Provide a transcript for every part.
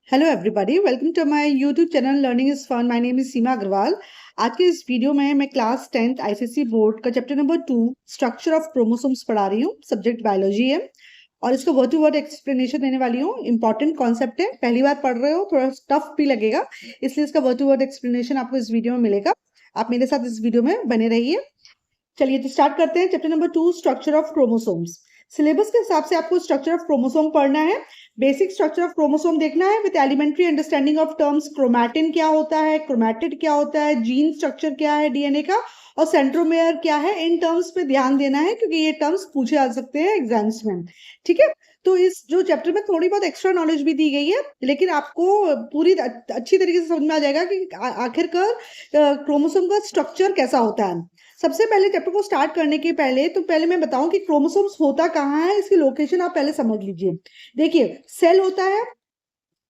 Hello everybody, welcome to my YouTube channel learning is fun. My name is Seema Agarwal. आज के इस video में मैं क्लास 10th आईसीएसई बोर्ड का chapter number 2 structure of chromosomes पढ़ा रही हूँ। सब्जेक्ट बायोलॉजी है और इसको वर्ड टू वर्ड एक्सप्लेनेशन देने वाली हूँ। इंपॉर्टेंट कॉन्सेप्ट है, पहली बार पढ़ रहे हो, थोड़ा टफ भी लगेगा, इसलिए इसका वर्ड टू वर्ड एक्सप्लेनेशन आपको इस वीडियो में मिलेगा। आप मेरे साथ इस वीडियो में बने रहिए। चलिए तो स्टार्ट करते हैं। Chapter number 2 structure of chromosomes. Syllabus के हिसाब से आपको स्ट्रक्चर ऑफ क्रोमोसोम पढ़ना है, बेसिक स्ट्रक्चर ऑफ क्रोमोसोम देखना है with elementary understanding of terms. Chromatin क्या होता है, क्रोमैटिड क्या होता है, जीन स्ट्रक्चर क्या है डीएनए का, और सेंट्रोमेयर क्या है। इन टर्म्स पे ध्यान देना है क्योंकि ये टर्म्स पूछे जा सकते हैं एग्जाम्स में। ठीक है, तो इस जो चैप्टर में थोड़ी बहुत एक्स्ट्रा नॉलेज भी दी गई है, लेकिन आपको पूरी अच्छी तरीके से समझ में आ जाएगा कि आखिरकार क्रोमोसोम का स्ट्रक्चर कैसा होता है। सबसे पहले चैप्टर को स्टार्ट करने के पहले मैं बताऊं कि क्रोमोसोम्स होता कहाँ है, इसकी लोकेशन आप पहले समझ लीजिए। देखिए, सेल होता है,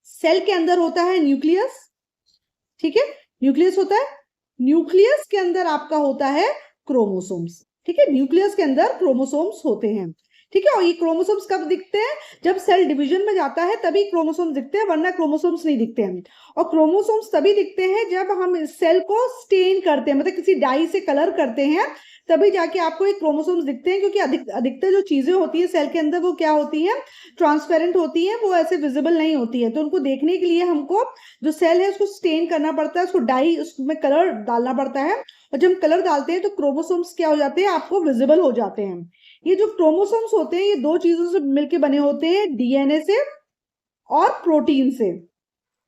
सेल के अंदर होता है न्यूक्लियस। ठीक है, न्यूक्लियस होता है, न्यूक्लियस के अंदर आपका होता है क्रोमोसोम्स। ठीक है, न्यूक्लियस के अंदर क्रोमोसोम्स होते हैं। ठीक है, और ये क्रोमोसोम्स कब दिखते हैं? जब सेल डिवीजन में जाता है तभी क्रोमोसोम्स दिखते हैं, वरना क्रोमोसोम्स नहीं दिखते हैं। और क्रोमोसोम्स तभी दिखते हैं जब हम इस सेल को स्टेन करते हैं, मतलब किसी डाई से कलर करते हैं, तभी जाके आपको एक क्रोमोसोम्स दिखते हैं। क्योंकि अधिकतर जो चीजें होती है सेल के अंदर वो क्या होती है, ट्रांसपेरेंट होती है, वो ऐसे विजिबल नहीं होती है। तो उनको देखने के लिए हमको जो सेल है उसको स्टेन करना पड़ता है, उसको डाई, उसमें कलर डालना पड़ता है। और जब हम कलर डालते हैं तो क्रोमोसोम्स क्या हो जाते हैं, आपको विजिबल हो जाते हैं। ये जो क्रोमोसोम्स होते हैं ये दो चीजों से मिलकर बने होते हैं, डीएनए से और प्रोटीन से।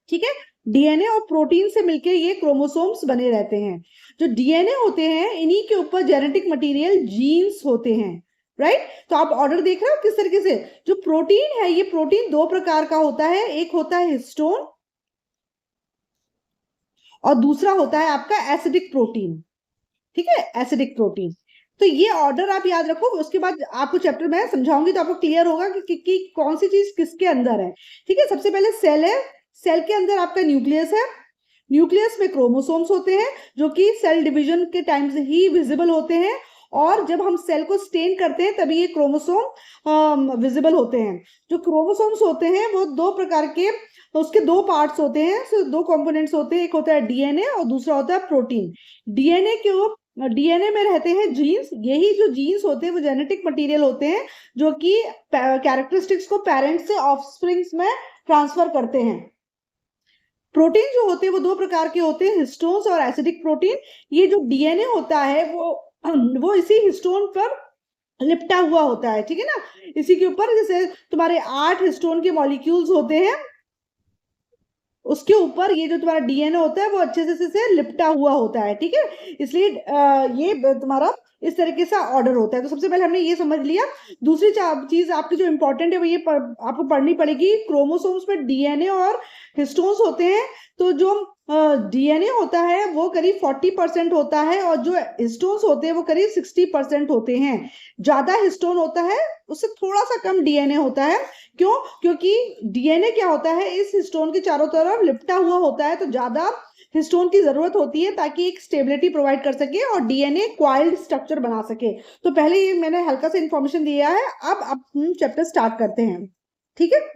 ठीक है, डीएनए और प्रोटीन से मिलकर ये क्रोमोसोम्स बने रहते हैं। जो डीएनए होते हैं इन्हीं के ऊपर जेनेटिक मटेरियल जीन्स होते हैं। राइट, तो आप ऑर्डर देख रहे हो किस तरीके से। जो प्रोटीन है, ये प्रोटीन दो प्रकार का होता है, एक होता है हिस्टोन और दूसरा होता है आपका एसिडिक प्रोटीन। ठीक है, एसिडिक प्रोटीन। तो ये ऑर्डर आप याद रखो, उसके बाद आपको चैप्टर में समझाऊंगी तो आपको क्लियर होगा कि कौन सी चीज किसके अंदर है। ठीक है, सबसे पहले सेल है, सेल के अंदर आपका न्यूक्लियस है। न्यूक्लियस में क्रोमोसोम्स होते हैं जो कि सेल डिवीजन के टाइम से ही विजिबल होते हैं, और जब हम सेल को स्टेन करते हैं तभी ये क्रोमोसोम विजिबल होते हैं। जो क्रोमोसोम्स होते हैं वो दो प्रकार के, उसके दो पार्ट्स होते हैं, so दो कंपोनेंट्स होते हैं, एक होता है डीएनए और दूसरा होता है प्रोटीन। डीएनए में रहते हैं जीन्स। यही जो जीन्स होते हैं वो जेनेटिक मटेरियल होते हैं जो कि कैरेक्टरिस्टिक्स को पेरेंट्स से ऑफस्प्रिंग्स में ट्रांसफर करते हैं। प्रोटीन जो होते हैं वो दो प्रकार के होते हैं, हिस्टोन्स और एसिडिक प्रोटीन। ये जो डीएनए होता है वो इसी हिस्टोन पर लिपटा हुआ होता है। ठीक है ना, इसी के ऊपर जैसे तुम्हारे 8 हिस्टोन के मॉलिक्यूल्स होते हैं, उसके ऊपर ये जो तुम्हारा डीएनए होता है वो अच्छे से लिपटा हुआ होता है। ठीक है, इसलिए ये तुम्हारा इस तरीके से ऑर्डर होता है। तो सबसे पहले हमने ये समझ लिया। दूसरी चीज आपकी जो इंपॉर्टेंट है वो ये आपको पढ़नी पड़ेगी। क्रोमोसोम्स में डीएनए और हिस्टोन्स होते हैं। तो जो डीएनए होता है वो करीब 40% होता है और जो हिस्टोन्स होते हैं वो करीब 60% होते हैं। ज्यादा हिस्टोन होता है, उससे थोड़ा सा कम डीएनए होता है। क्यों? क्योंकि डीएनए क्या होता है, इस हिस्टोन के चारों तरफ लिपटा हुआ होता है, तो ज्यादा हिस्टोन की जरूरत होती है ताकि एक स्टेबिलिटी प्रोवाइड कर सके और डीएनए क्वाइल्ड स्ट्रक्चर बना सके। तो पहले ये मैंने हल्का सा इंफॉर्मेशन दिया है, अब हम चैप्टर स्टार्ट करते हैं। ठीक है,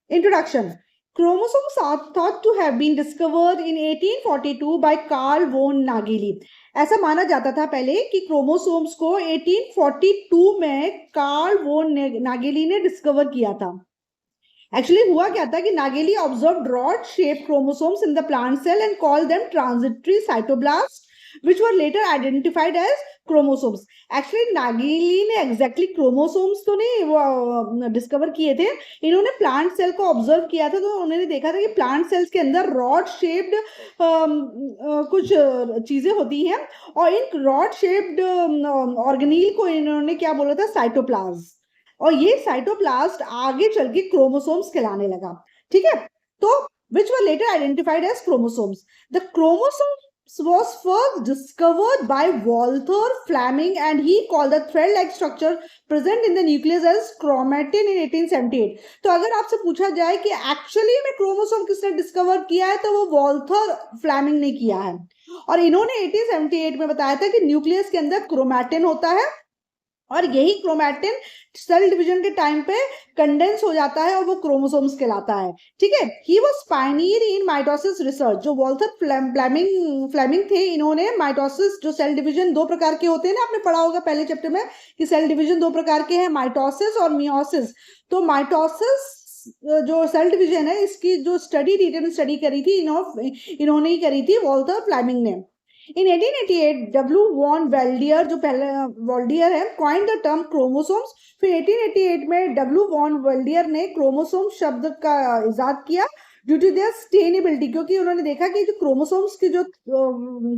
introduction. Chromosomes are thought to have been discovered in 1842 by Carl von Nageli। ऐसा माना जाता था पहले कि क्रोमोसोम्स को 1842 में कार्ल वोन नागेली ने डिस्कवर किया था। एक्चुअली हुआ क्या था कि Nageli observe rod shape chromosomes in the plant cell and call them transitory cytoblast which were later identified as chromosomes। Actually Nageli ने एग्जैक्टली क्रोमोसोम्स तो नहीं वो डिस्कवर किए थे, इन्होंने प्लांट सेल को ऑब्जर्व किया था। तो उन्होंने देखा था कि प्लांट सेल्स के अंदर रॉड शेप्ड कुछ चीजें होती हैं, और इन रॉड शेप्ड ऑर्गेनील को इन्होंने क्या बोला था, साइटोप्लाज्म। और ये साइटोप्लास्ट आगे चल के क्रोमोसोम्स कहलाने लगा। ठीक है, तो which were later identified as chromosomes। The chromosomes was first discovered by Walther Fleming and he called the thread-like structure present in the nucleus as chromatin in 1878। तो अगर आपसे पूछा जाए कि एक्चुअली में क्रोमोसोम किसने डिस्कवर किया है तो वो वॉल्थर फ्लेमिंग ने किया है, और इन्होंने 1878 में बताया था कि न्यूक्लियस के अंदर क्रोमैटिन होता है और यही क्रोमैटिन सेल डिवीजन के टाइम पे कंडेंस हो जाता है और वो क्रोमोसोम्स कहलाता है, ठीक है। He was Pioneer in mitosis research. जो वॉल्टर फ्लेमिंग थे, इन्होंने माइटोसिस, जो सेल डिवीजन दो प्रकार के होते हैं ना, आपने पढ़ा होगा पहले चैप्टर में कि सेल डिवीजन दो प्रकार के हैं, माइटोसिस और मियोसिस। तो माइटोसिस जो सेल डिवीजन है, इसकी जो स्टडी डिटेल स्टडी करी थी इन्होंने ही करी थी, वॉल्टर फ्लेमिंग ने। In 1888, W. Von Valdier, जो पहले वॉल्डियर है, coined the term chromosomes। फिर 1888 में W. Von Valdier ने क्रोमोसोम शब्द का इजाद किया ड्यू टू देयर स्टेनेबिलिटी, क्योंकि उन्होंने देखा कि जो क्रोमोसोम्स के जो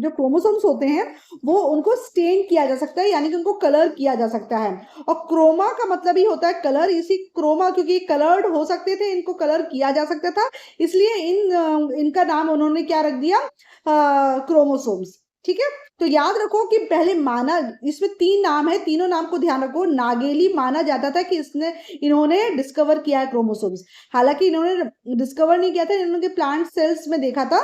क्रोमोसोम्स होते हैं वो उनको स्टेन किया जा सकता है, यानी कि उनको कलर किया जा सकता है। और क्रोमा का मतलब ही होता है कलर, इसी क्रोमा, क्योंकि कलर्ड हो सकते थे, इनको कलर किया जा सकता था, इसलिए इनका नाम उन्होंने क्या रख दिया, क्रोमोसोम्स, ठीक है। तो याद रखो कि पहले माना, इसमें तीन नाम है, तीनों नाम को ध्यान रखो। नागेली माना जाता था कि इन्होंने डिस्कवर किया है क्रोमोसोम्स, हालांकि इन्होंने डिस्कवर नहीं किया था, इन्होंने प्लांट सेल्स में देखा था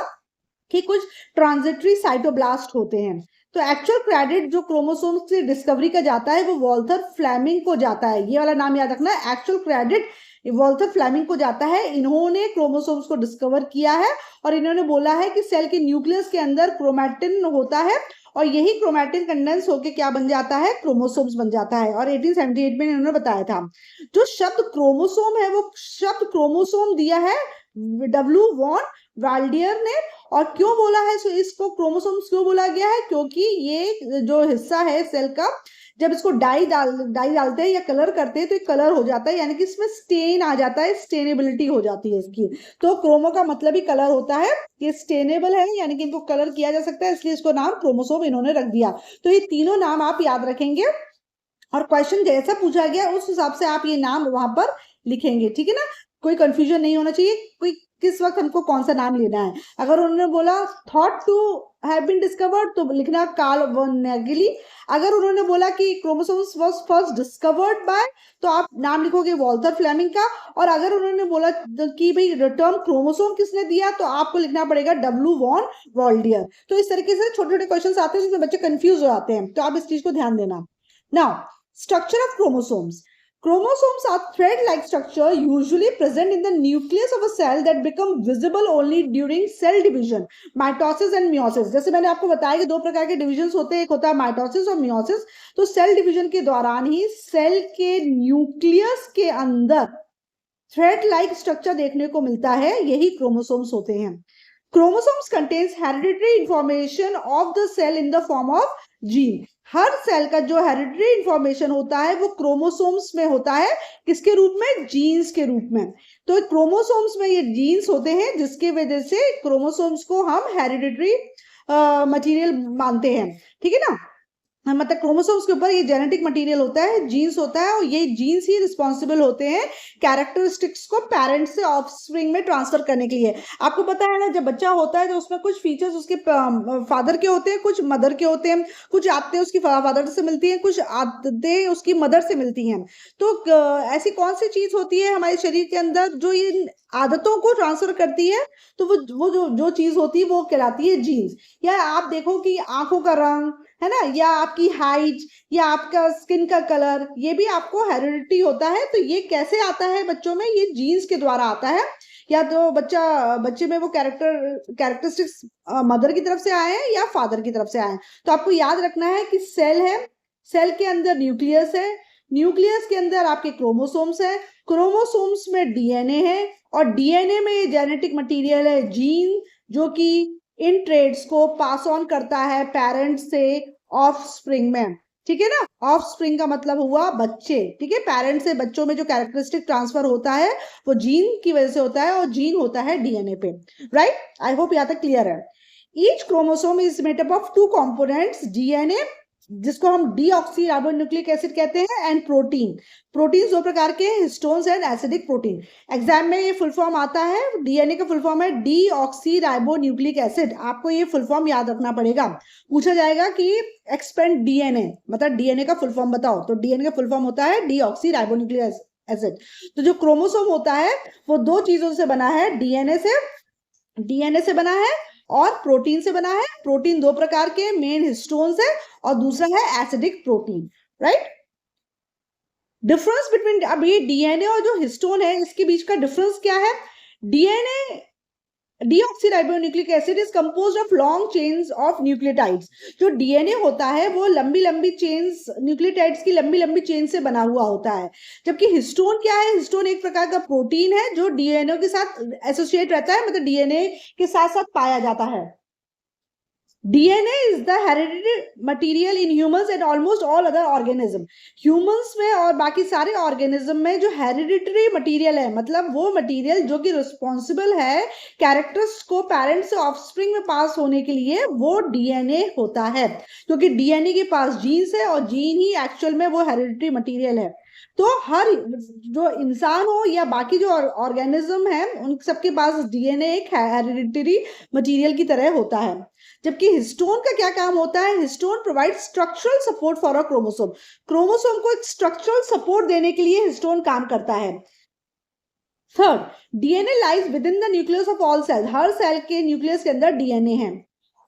कि कुछ ट्रांजिटरी साइटोब्लास्ट होते हैं। तो एक्चुअल क्रेडिट जो क्रोमोसोम्स की डिस्कवरी का जाता है वो वॉल्टर फ्लेमिंग को जाता है, ये वाला नाम याद रखना है, एक्चुअल क्रेडिट वॉल्टर फ्लेमिंग को जाता है। इन्होंने क्रोमोसोम्स को डिस्कवर किया है और इन्होंने बोला है कि सेल के न्यूक्लियस के अंदर क्रोमैटिन होता है और यही क्रोमैटिन कंडेंस होके क्या बन जाता है, क्रोमोसोम्स बन जाता है। और 1878 में इन्होंने बताया था। जो शब्द क्रोमोसोम है वो शब्द क्रोमोसोम दिया है W. Von Valdier ने। और क्यों बोला है इसको क्रोमोसोम्स क्यों बोला गया है, क्योंकि ये जो हिस्सा है सेल का, जब इसको डाई डालते हैं या कलर करते हैं तो ये कलर हो जाता है, यानी कि इसमें स्टेन आ जाता है, स्टेनेबिलिटी हो जाती है इसकी। तो क्रोमो का मतलब ही कलर होता है, ये स्टेनेबल है, यानी कि इनको कलर किया जा सकता है, इसलिए इसको नाम क्रोमोसोम इन्होंने रख दिया। तो ये तीनों नाम आप याद रखेंगे और क्वेश्चन जैसा पूछा गया उस हिसाब से आप ये नाम वहां पर लिखेंगे, ठीक है ना। कोई कंफ्यूजन नहीं होना चाहिए, कोई किस वक्त हमको कौन सा नाम लेना है। अगर उन्होंने बोला thought to have been discovered तो लिखना कार्ल वन नेगेली। अगर उन्होंने बोला कि chromosomes was first discovered by, तो आप नाम लिखोगे वॉल्टर फ्लेमिंग का। और अगर उन्होंने बोला कि भाई टर्म क्रोमोसोम किसने दिया, तो आपको लिखना पड़ेगा W. Von Valdier। तो इस तरीके से छोटे छोटे क्वेश्चन आते हैं जिसमें बच्चे कंफ्यूज हो जाते हैं, तो आप इस चीज को ध्यान देना। Now structure of chromosomes. Chromosomes are thread-like structure usually present in the nucleus of a cell that become visible only during cell division, mitosis and meiosis। जैसे मैंने आपको बताया कि दो प्रकार के डिविजन्स होते हैं, एक होता है माइटोसिस और मियोसिस। तो सेल डिवीजन के दौरान ही सेल के न्यूक्लियस के अंदर थ्रेड लाइक स्ट्रक्चर देखने को मिलता है, यही क्रोमोसोम्स होते हैं। Chromosomes contains hereditary information of the cell in the form of gene। हर सेल का जो हेरिडिटरी इंफॉर्मेशन होता है वो क्रोमोसोम्स में होता है, किसके रूप में, जीन्स के रूप में। तो क्रोमोसोम्स में ये जीन्स होते हैं जिसकी वजह से क्रोमोसोम्स को हम हेरिडिटरी मटेरियल मानते हैं, ठीक है ना। मतलब क्रोमोसोम्स के ऊपर ये जेनेटिक मटेरियल होता है, जीन्स होता है, और ये जीन्स ही रिस्पॉन्सिबल होते हैं कैरेक्टरिस्टिक्स को पेरेंट्स से ऑफस्प्रिंग में ट्रांसफर करने के लिए। आपको पता है ना, जब बच्चा होता है तो उसमें कुछ फीचर्स उसके फादर के होते हैं, कुछ मदर के होते हैं, कुछ आदतें उसकी फादर से मिलती हैं, कुछ आदतें उसकी मदर से मिलती हैं। तो ऐसी कौन सी चीज होती है हमारे शरीर के अंदर जो इन आदतों को ट्रांसफर करती है, तो वो जो चीज होती है वो कहलाती है जीन्स। या आप देखो कि आंखों का रंग है ना, या आपकी हाइट, या आपका स्किन का कलर, ये भी आपको हेरिडिटी होता है। तो ये कैसे आता है बच्चों में, ये जीन्स के द्वारा आता है। या तो बच्चे में वो कैरेक्टरिस्टिक्स मदर की तरफ से आए हैं या फादर की तरफ से आए हैं। तो आपको याद रखना है कि सेल है, सेल के अंदर न्यूक्लियस है, न्यूक्लियस के अंदर आपके क्रोमोसोम्स है, क्रोमोसोम्स में डीएनए है, और डीएनए में ये जेनेटिक मटेरियल है जीन, जो कि इन ट्रेड्स को पास ऑन करता है पेरेंट्स से ऑफस्प्रिंग में, ठीक है ना। ऑफस्प्रिंग का मतलब हुआ बच्चे, ठीक है। पेरेंट्स से बच्चों में जो कैरेक्टरिस्टिक ट्रांसफर होता है वो जीन की वजह से होता है, और जीन होता है डीएनए पे, राइट। आई होप यहाँ तक क्लियर है। Each chromosome is made up of two components, DNA जिसको हम डीऑक्सीराइबोन्यूक्लिक एसिड कहते हैं, एंड प्रोटीन। प्रोटीन दो प्रकार के हैं, histones and acidic protein. Exam में ये फुल फॉर्म आता है, डीएनए का फुल फॉर्म है डीऑक्सीराइबोन्यूक्लिक एसिड। आपको ये फुल फॉर्म याद रखना पड़ेगा, पूछा जाएगा कि एक्सपेंड डीएनए, मतलब डीएनए का फुल फॉर्म बताओ, तो डीएनए का फुल फॉर्म होता है डीऑक्सीराइबोन्यूक्लिक एसिड। तो जो क्रोमोसोम होता है वो दो चीजों से बना है, डीएनए से बना है और प्रोटीन से बना है। प्रोटीन दो प्रकार के, मेन हिस्टोन्स है और दूसरा है acidic protein, right. Difference between, अब ये डीएनए और जो हिस्टोन है इसके बीच का डिफरेंस क्या है? DNA, deoxyribonucleic acid is composed of long chains of nucleotides. जो डीएनए होता है वो लंबी लंबी चेन्स, न्यूक्लियोटाइड्स की लंबी लंबी चेन से बना हुआ होता है। जबकि हिस्टोन क्या है? हिस्टोन एक प्रकार का प्रोटीन है जो डीएनए के साथ एसोसिएट रहता है, मतलब डीएनए के साथ साथ पाया जाता है। DNA is the hereditary material in humans and almost all other organism. Humans में और बाकी सारे ऑर्गेनिज्म में जो हेरिडिटरी मटेरियल है, मतलब वो मटेरियल जो कि रिस्पॉन्सिबल है कैरेक्टर्स को पेरेंट्स से ऑफस्प्रिंग में पास होने के लिए, वो डीएनए होता है। क्योंकि डीएनए के पास जीन्स है और जीन ही एक्चुअल में वो हेरिडिटरी मटेरियल है। तो हर जो इंसान हो या बाकी जो ऑर्गेनिज्म है उन सबके पास डीएनए एक हेरिडिटरी मटेरियल की तरह होता है। जबकि हिस्टोन का क्या काम होता है? Histone provide structural support for a chromosome. Chromosome को एक स्ट्रक्चरल सपोर्ट देने के लिए हिस्टोन काम करता है। Third, DNA lies within the nucleus of all cell. हर सेल के न्यूक्लियस के अंदर डीएनए है।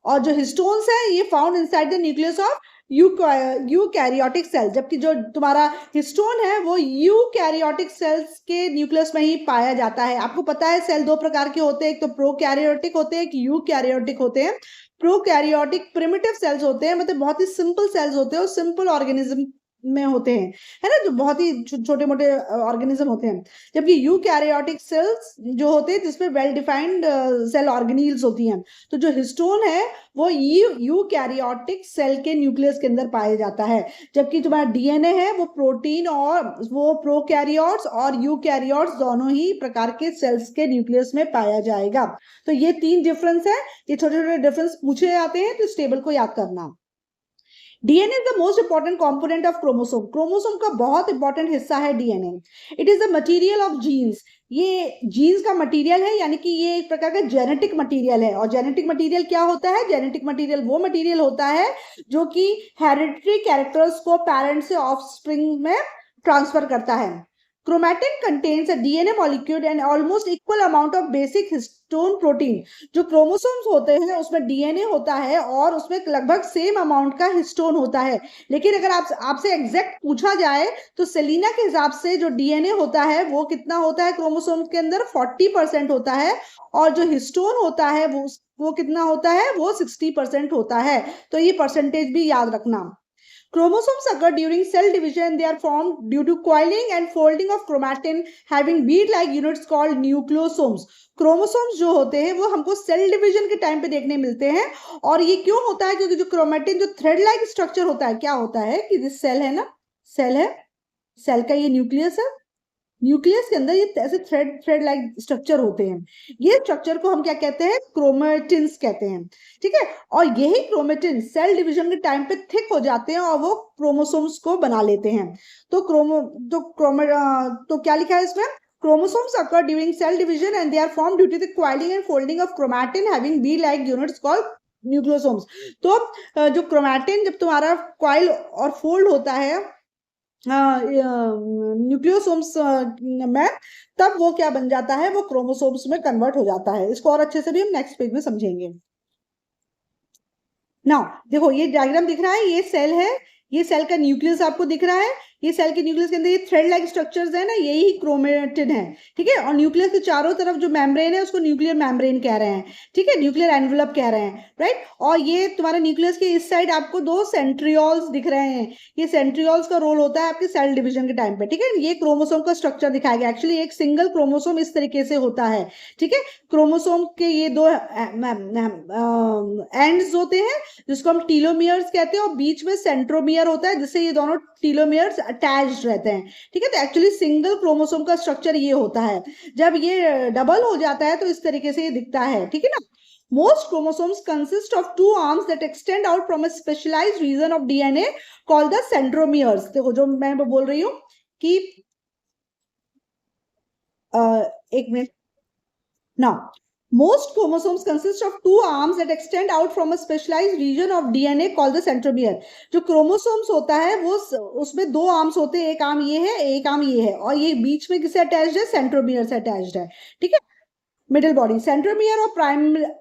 और जो हिस्टोन्स है ये found inside the nucleus of eukaryotic cell. जबकि जो तुम्हारा हिस्टोन है वो यूकैरियोटिक सेल्स के न्यूक्लियस में ही पाया जाता है। आपको पता है सेल दो प्रकार के होते हैं, एक तो प्रोकैरियोटिक होते हैं, एक यूकैरियोटिक होते हैं। प्रोकैरियोटिक प्रिमिटिव सेल्स होते हैं, मतलब बहुत ही सिंपल सेल्स होते हैं और सिंपल ऑर्गेनिज्म में होते हैं, है ना, जो बहुत ही छोटे मोटे ऑर्गेनिज्म होते हैं। जबकि यूकैरियोटिक सेल्स जो होते हैं जिसमें वेल डिफाइंड सेल ऑर्गेनील्स होती हैं। तो जो हिस्टोन है वो यूकैरियोटिक सेल के न्यूक्लियस के अंदर पाया जाता है। जबकि तुम्हारा डीएनए है वो प्रोटीन और वो प्रोकैरियोट्स और यूकैरियोट्स दोनों ही प्रकार के सेल्स के न्यूक्लियस में पाया जाएगा। तो ये तीन डिफरेंस है। ये छोटे छोटे डिफरेंस पूछे जाते हैं तो इस टेबल को याद करना। DNA is the most important component of chromosome. Chromosome का बहुत इंपॉर्टेंट हिस्सा है DNA. It is the material of genes. ये जीन्स का मटेरियल है, यानी कि ये एक प्रकार का जेनेटिक मटेरियल है। और जेनेटिक मटेरियल क्या होता है? जेनेटिक मटेरियल वो मटेरियल होता है जो कि हेरिडिटरी कैरेक्टर्स को पेरेंट्स से ऑफस्प्रिंग में ट्रांसफर करता है। Chromatin contains a DNA molecule and almost equal amount of basic histone protein। जो क्रोमोसोम्स होते हैं उसमें डीएनए होता है और उसमें लगभग सेम अमाउंट का हिस्टोन होता है। लेकिन अगर आपसे एग्जैक्ट पूछा जाए तो सेलिना के हिसाब से जो डीएनए होता है वो कितना होता है क्रोमोसोम के अंदर? 40% होता है। और जो हिस्टोन होता है वो कितना होता है? वो 60% होता है। तो ये परसेंटेज भी याद रखना। Chromosomes occur during cell division and they are formed due to coiling and folding of chromatin having bead-like units called nucleosomes। Chromosomes जो होते हैं वो हमको सेल डिवीजन के टाइम पे देखने मिलते हैं। और ये क्यों होता है? क्योंकि जो क्रोमेटिन जो थ्रेड लाइक स्ट्रक्चर होता है, क्या होता है कि जिस सेल है ना, सेल है, सेल का ये न्यूक्लियस है, न्यूक्लियस के अंदर ये ऐसे थ्रेड लाइक स्ट्रक्चर होते हैं। ये स्ट्रक्चर को हम क्या कहते हैं? क्रोमेटिन्स कहते हैं। ठीक है। और यही क्रोमेटिन सेल डिवीजन के टाइम पे थिक हो जाते हैं और वो क्रोमोसोम्स को बना लेते हैं। तो तो क्या लिखा है इसमें? Chromosomes occur during cell division and they are formed due to the coiling and folding of chromatin having bead-like units called nucleosomes। तो जो क्रोमैटिन जब तुम्हारा कॉइल और फोल्ड होता है न्यूक्लियोसोम्स में, तब वो क्या बन जाता है? वो क्रोमोसोम्स में कन्वर्ट हो जाता है। इसको और अच्छे से भी हम नेक्स्ट पेज में समझेंगे। नाउ देखो ये डायग्राम दिख रहा है, ये सेल है, ये सेल का न्यूक्लियस आपको दिख रहा है। ये सेल के न्यूक्लियस के अंदर ये थ्रेड लाइक स्ट्रक्चर्स है ना, यही क्रोमेटिन है। ठीक है। और न्यूक्लियस के चारों तरफ जो मेम्ब्रेन है उसको न्यूक्लियर मेम्ब्रेन कह रहे हैं। ठीक है, न्यूक्लियर एनवेलप कह रहे हैं, राइट। और ये तुम्हारा न्यूक्लियस के इस साइड आपको दो सेंट्रियोल्स दिख रहे हैं। ये सेंट्रियोल्स का रोल होता है आपके सेल डिवीजन के टाइम पे। ठीक है, ये क्रोमोसोम का स्ट्रक्चर दिखाया गया। एक्चुअली एक सिंगल क्रोमोसोम इस तरीके से होता है। ठीक है, क्रोमोसोम के ये दो एंड्स होते हैं जिसको हम टीलोमियर्स कहते हैं और बीच में सेंट्रोमियर होता है जिससे ये दोनों टीलोमियर्स अटैच्ड रहते हैं। ठीक है, तो एक्चुअली सिंगल क्रोमोसोम का स्ट्रक्चर ये होता है। जब ये डबल हो जाता है तो इस तरीके से ये दिखता है। ठीक है ना। Most chromosomes consist of two arms that extend out from a specialized region of DNA called the centromeres। देखो जो मैं बोल रही हूँ कि एक minute. Now, most chromosomes consist of two arms that extend out from a specialized region of DNA called the centromere। जो chromosomes होता है वो उसमें दो आर्म्स होते हैं, एक आर्म ये है, एक आर्म ये है, और ये बीच में किसे अटैच्ड है? सेंट्रोमियर से अटैच्ड है। ठीक है। middle body. Centromere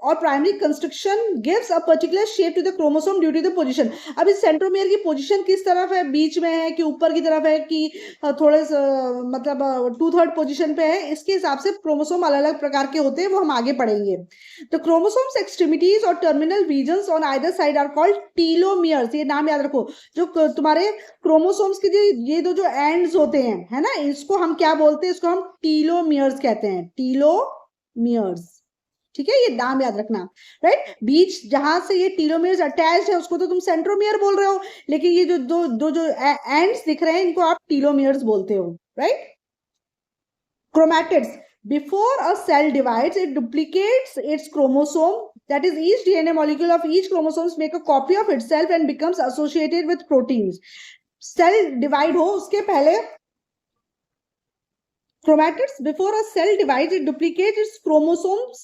or primary construction gives a particular shape to the chromosome due to the position. अब इस सेंट्रोमियर की पोजीशन किस तरफ है, बीच में है कि ऊपर की तरफ है कि थोड़े मतलब 2/3 पोजीशन पे है, इसके हिसाब से क्रोमोसोम अलग अलग प्रकार के होते हैं, वो हम आगे पढ़ेंगे. तो क्रोमोसोम्स एक्सट्रीमिटीज और terminal regions on either side are called telomeres. ये नाम याद रखो. जो तुम्हारे क्रोमोसोम्स के ये दो जो एंड्स होते हैं, है ना, इसको हम क्या बोलते हैं, इसको हम टीलोमियर्स कहते हैं. टीलोमियर्स, ठीक है, ये नाम याद रखना. राइट, बीच जहां से ये टीलोमियर्स अटैच है उसको तो तुम सेंट्रोमियर बोल रहे हो, लेकिन ये जो एंड्स दिख रहे हैं इनको आप टीलोमियर्स बोलते हो. Right. Chromatids. Before a cell divides, it duplicates its chromosome. That is, each DNA molecule of each chromosome make a copy of itself and becomes associated with proteins. Cell divide हो उसके पहले chromatids, before a cell divides, it duplicates its chromosomes.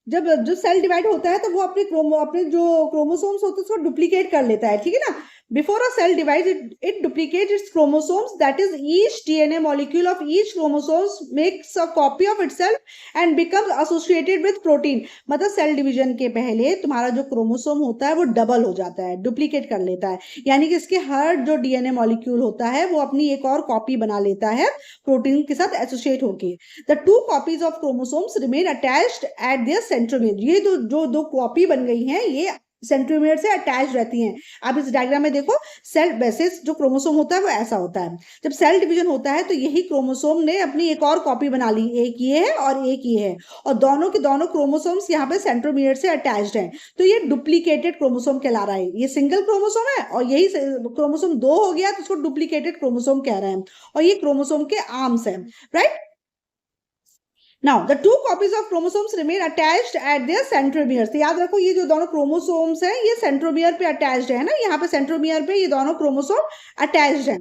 जब जो cell divide होता है तो वो अपने जो क्रोमोसोम्स होते हैं उसको डुप्लीकेट कर लेता है. ठीक है ना. Before a cell divides, it duplicates its chromosomes. That is, each DNA molecule of each chromosome makes a copy of itself and becomes associated with protein. मतलब सेल डिवीजन के पहले तुम्हारा जो क्रोमोसोम होता है वो डबल हो जाता है, डुप्लीकेट कर लेता है. यानी कि इसके हर जो डीएनए मॉलिक्यूल होता है वो अपनी एक और कॉपी बना लेता है प्रोटीन के साथ एसोसिएट होके. The two copies of chromosomes remain attached at their centromere. ये दो कॉपी बन गई हैं, ये सेंट्रोमियर से अटैच रहती हैं. आप इस डायग्राम में देखो, सेल वैसे जो क्रोमोसोम होता है वो ऐसा होता है. जब सेल डिवीजन होता है तो यही क्रोमोसोम ने अपनी एक और कॉपी बना ली, एक ये है और एक ये है, और दोनों के दोनों क्रोमोसोम्स यहाँ पे सेंट्रोमियर से अटैच्ड हैं. तो ये डुप्लीकेटेड क्रोमोसोम कहला रहा है. ये सिंगल क्रोमोसोम है और यही क्रोमोसोम 2 हो गया तो उसको डुप्लीकेटेड क्रोमोसोम कह रहे हैं, और ये क्रोमोसोम के आर्म्स हैं. Right. Now, the two copies of chromosomes remain attached at their centromeres. तो याद रखो, ये जो दोनों क्रोमोसोम्स हैं ये सेंट्रोमियर पे अटैच्ड है ना, यहाँ पे सेंट्रोमियर पे ये दोनों क्रोमोसोम अटैच्ड हैं.